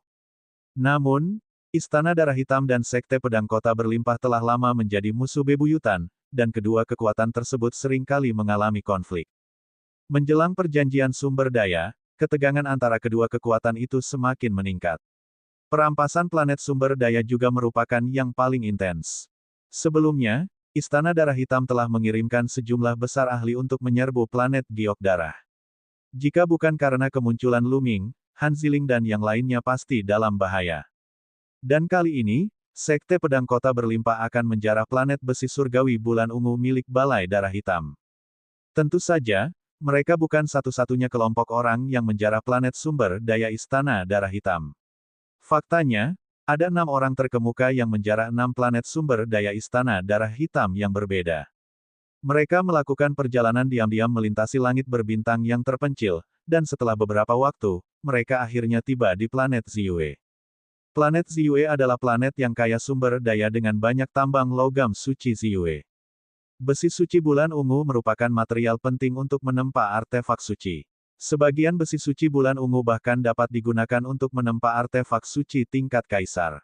Namun, Istana Darah Hitam dan Sekte Pedang Kota Berlimpah telah lama menjadi musuh bebuyutan, dan kedua kekuatan tersebut seringkali mengalami konflik. Menjelang perjanjian sumber daya, ketegangan antara kedua kekuatan itu semakin meningkat. Perampasan planet sumber daya juga merupakan yang paling intens. Sebelumnya, Istana Darah Hitam telah mengirimkan sejumlah besar ahli untuk menyerbu planet Giok Darah. Jika bukan karena kemunculan Lu Ming, Han Ziling dan yang lainnya pasti dalam bahaya. Dan kali ini, Sekte Pedang Kota Berlimpah akan menjarah planet besi surgawi bulan ungu milik Balai Darah Hitam. Tentu saja, mereka bukan satu-satunya kelompok orang yang menjarah planet sumber daya Istana Darah Hitam. Faktanya, ada 6 orang terkemuka yang menjarah 6 planet sumber daya Istana Darah Hitam yang berbeda. Mereka melakukan perjalanan diam-diam melintasi langit berbintang yang terpencil, dan setelah beberapa waktu, mereka akhirnya tiba di planet Ziyue. Planet Ziyue adalah planet yang kaya sumber daya dengan banyak tambang logam suci Ziyue. Besi suci bulan ungu merupakan material penting untuk menempa artefak suci. Sebagian besi suci bulan ungu bahkan dapat digunakan untuk menempa artefak suci tingkat kaisar.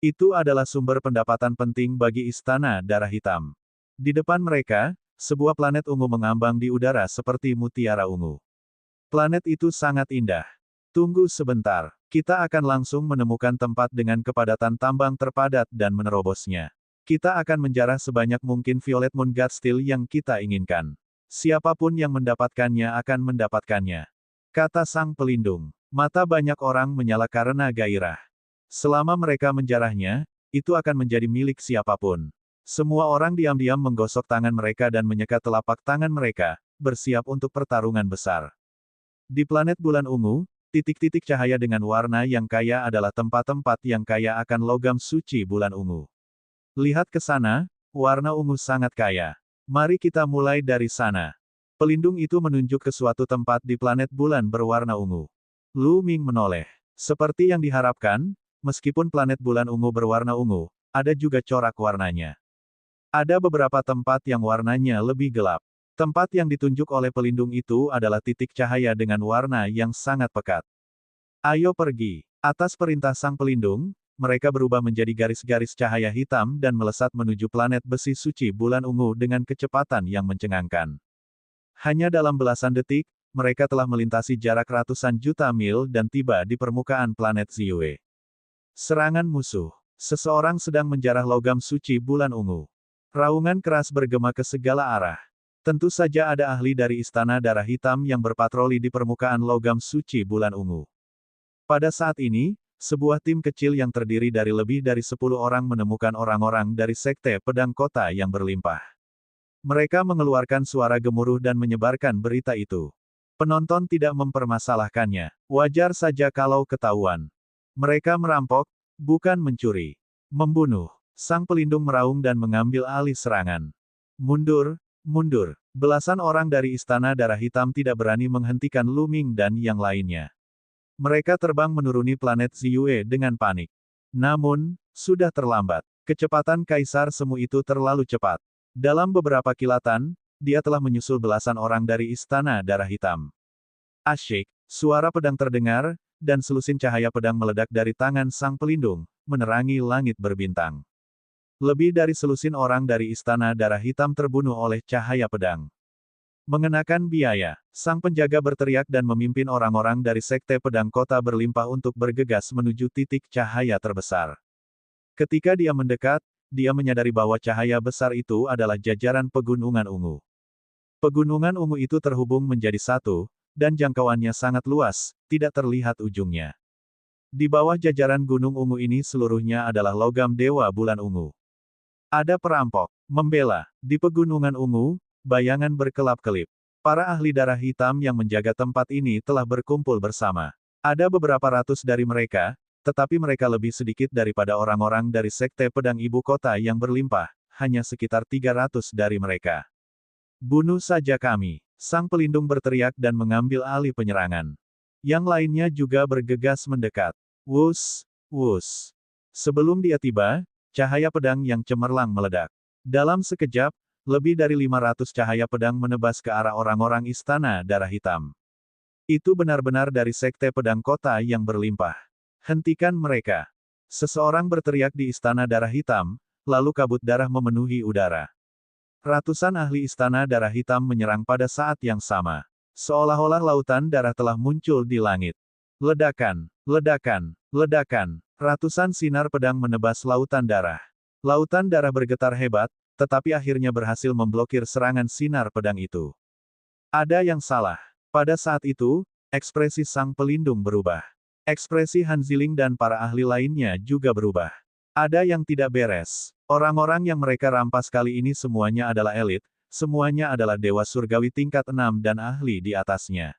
Itu adalah sumber pendapatan penting bagi Istana Darah Hitam. Di depan mereka, sebuah planet ungu mengambang di udara seperti mutiara ungu. Planet itu sangat indah. Tunggu sebentar, kita akan langsung menemukan tempat dengan kepadatan tambang terpadat dan menerobosnya. Kita akan menjarah sebanyak mungkin Violet Moon God Steel yang kita inginkan. Siapapun yang mendapatkannya akan mendapatkannya. Kata sang pelindung. Mata banyak orang menyala karena gairah. Selama mereka menjarahnya, itu akan menjadi milik siapapun. Semua orang diam-diam menggosok tangan mereka dan menyekat telapak tangan mereka, bersiap untuk pertarungan besar. Di planet bulan ungu, titik-titik cahaya dengan warna yang kaya adalah tempat-tempat yang kaya akan logam suci bulan ungu. Lihat ke sana, warna ungu sangat kaya. Mari kita mulai dari sana. Pelindung itu menunjuk ke suatu tempat di planet bulan berwarna ungu. Lu Ming menoleh. Seperti yang diharapkan, meskipun planet bulan ungu berwarna ungu, ada juga corak warnanya. Ada beberapa tempat yang warnanya lebih gelap. Tempat yang ditunjuk oleh pelindung itu adalah titik cahaya dengan warna yang sangat pekat. Ayo pergi. Atas perintah sang pelindung, mereka berubah menjadi garis-garis cahaya hitam dan melesat menuju planet besi suci bulan ungu dengan kecepatan yang mencengangkan. Hanya dalam belasan detik, mereka telah melintasi jarak ratusan juta mil dan tiba di permukaan planet Ziyue. Serangan musuh. Seseorang sedang menjarah logam suci bulan ungu. Raungan keras bergema ke segala arah. Tentu saja ada ahli dari Istana Darah Hitam yang berpatroli di permukaan logam suci bulan ungu. Pada saat ini, sebuah tim kecil yang terdiri dari lebih dari 10 orang menemukan orang-orang dari Sekte Pedang Kota yang berlimpah. Mereka mengeluarkan suara gemuruh dan menyebarkan berita itu. Penonton tidak mempermasalahkannya. Wajar saja kalau ketahuan. Mereka merampok, bukan mencuri. Membunuh. Sang pelindung meraung dan mengambil alih serangan. Mundur. Mundur. Belasan orang dari Istana Darah Hitam tidak berani menghentikan Lu Ming dan yang lainnya. Mereka terbang menuruni planet Ziyue dengan panik. Namun, sudah terlambat. Kecepatan Kaisar Semu itu terlalu cepat. Dalam beberapa kilatan, dia telah menyusul belasan orang dari Istana Darah Hitam. Asyik, suara pedang terdengar, dan selusin cahaya pedang meledak dari tangan sang pelindung, menerangi langit berbintang. Lebih dari selusin orang dari Istana Darah Hitam terbunuh oleh cahaya pedang. Mengenakan biaya, sang penjaga berteriak dan memimpin orang-orang dari Sekte Pedang Kota Berlimpah untuk bergegas menuju titik cahaya terbesar. Ketika dia mendekat, dia menyadari bahwa cahaya besar itu adalah jajaran pegunungan ungu. Pegunungan ungu itu terhubung menjadi satu, dan jangkauannya sangat luas, tidak terlihat ujungnya. Di bawah jajaran gunung ungu ini seluruhnya adalah logam dewa bulan ungu. Ada perampok, membela, di pegunungan ungu, bayangan berkelap-kelip. Para ahli darah hitam yang menjaga tempat ini telah berkumpul bersama. Ada beberapa ratus dari mereka, tetapi mereka lebih sedikit daripada orang-orang dari Sekte Pedang Ibu Kota yang berlimpah, hanya sekitar 300 dari mereka. Bunuh saja kami. Sang pelindung berteriak dan mengambil alih penyerangan. Yang lainnya juga bergegas mendekat. Wus, wus. Sebelum dia tiba, cahaya pedang yang cemerlang meledak. Dalam sekejap, lebih dari 500 cahaya pedang menebas ke arah orang-orang Istana Darah Hitam. Itu benar-benar dari Sekte Pedang Kota yang berlimpah. Hentikan mereka. Seseorang berteriak di Istana Darah Hitam, lalu kabut darah memenuhi udara. Ratusan ahli Istana Darah Hitam menyerang pada saat yang sama. Seolah-olah lautan darah telah muncul di langit. Ledakan, ledakan, ledakan. Ratusan sinar pedang menebas lautan darah. Lautan darah bergetar hebat, tetapi akhirnya berhasil memblokir serangan sinar pedang itu. Ada yang salah. Pada saat itu, ekspresi sang pelindung berubah. Ekspresi Han Ziling dan para ahli lainnya juga berubah. Ada yang tidak beres. Orang-orang yang mereka rampas kali ini semuanya adalah elit, semuanya adalah dewa surgawi tingkat 6 dan ahli di atasnya.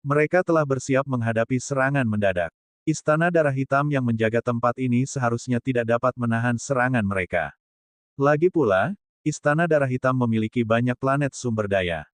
Mereka telah bersiap menghadapi serangan mendadak. Istana Darah Hitam yang menjaga tempat ini seharusnya tidak dapat menahan serangan mereka. Lagi pula, Istana Darah Hitam memiliki banyak planet sumber daya.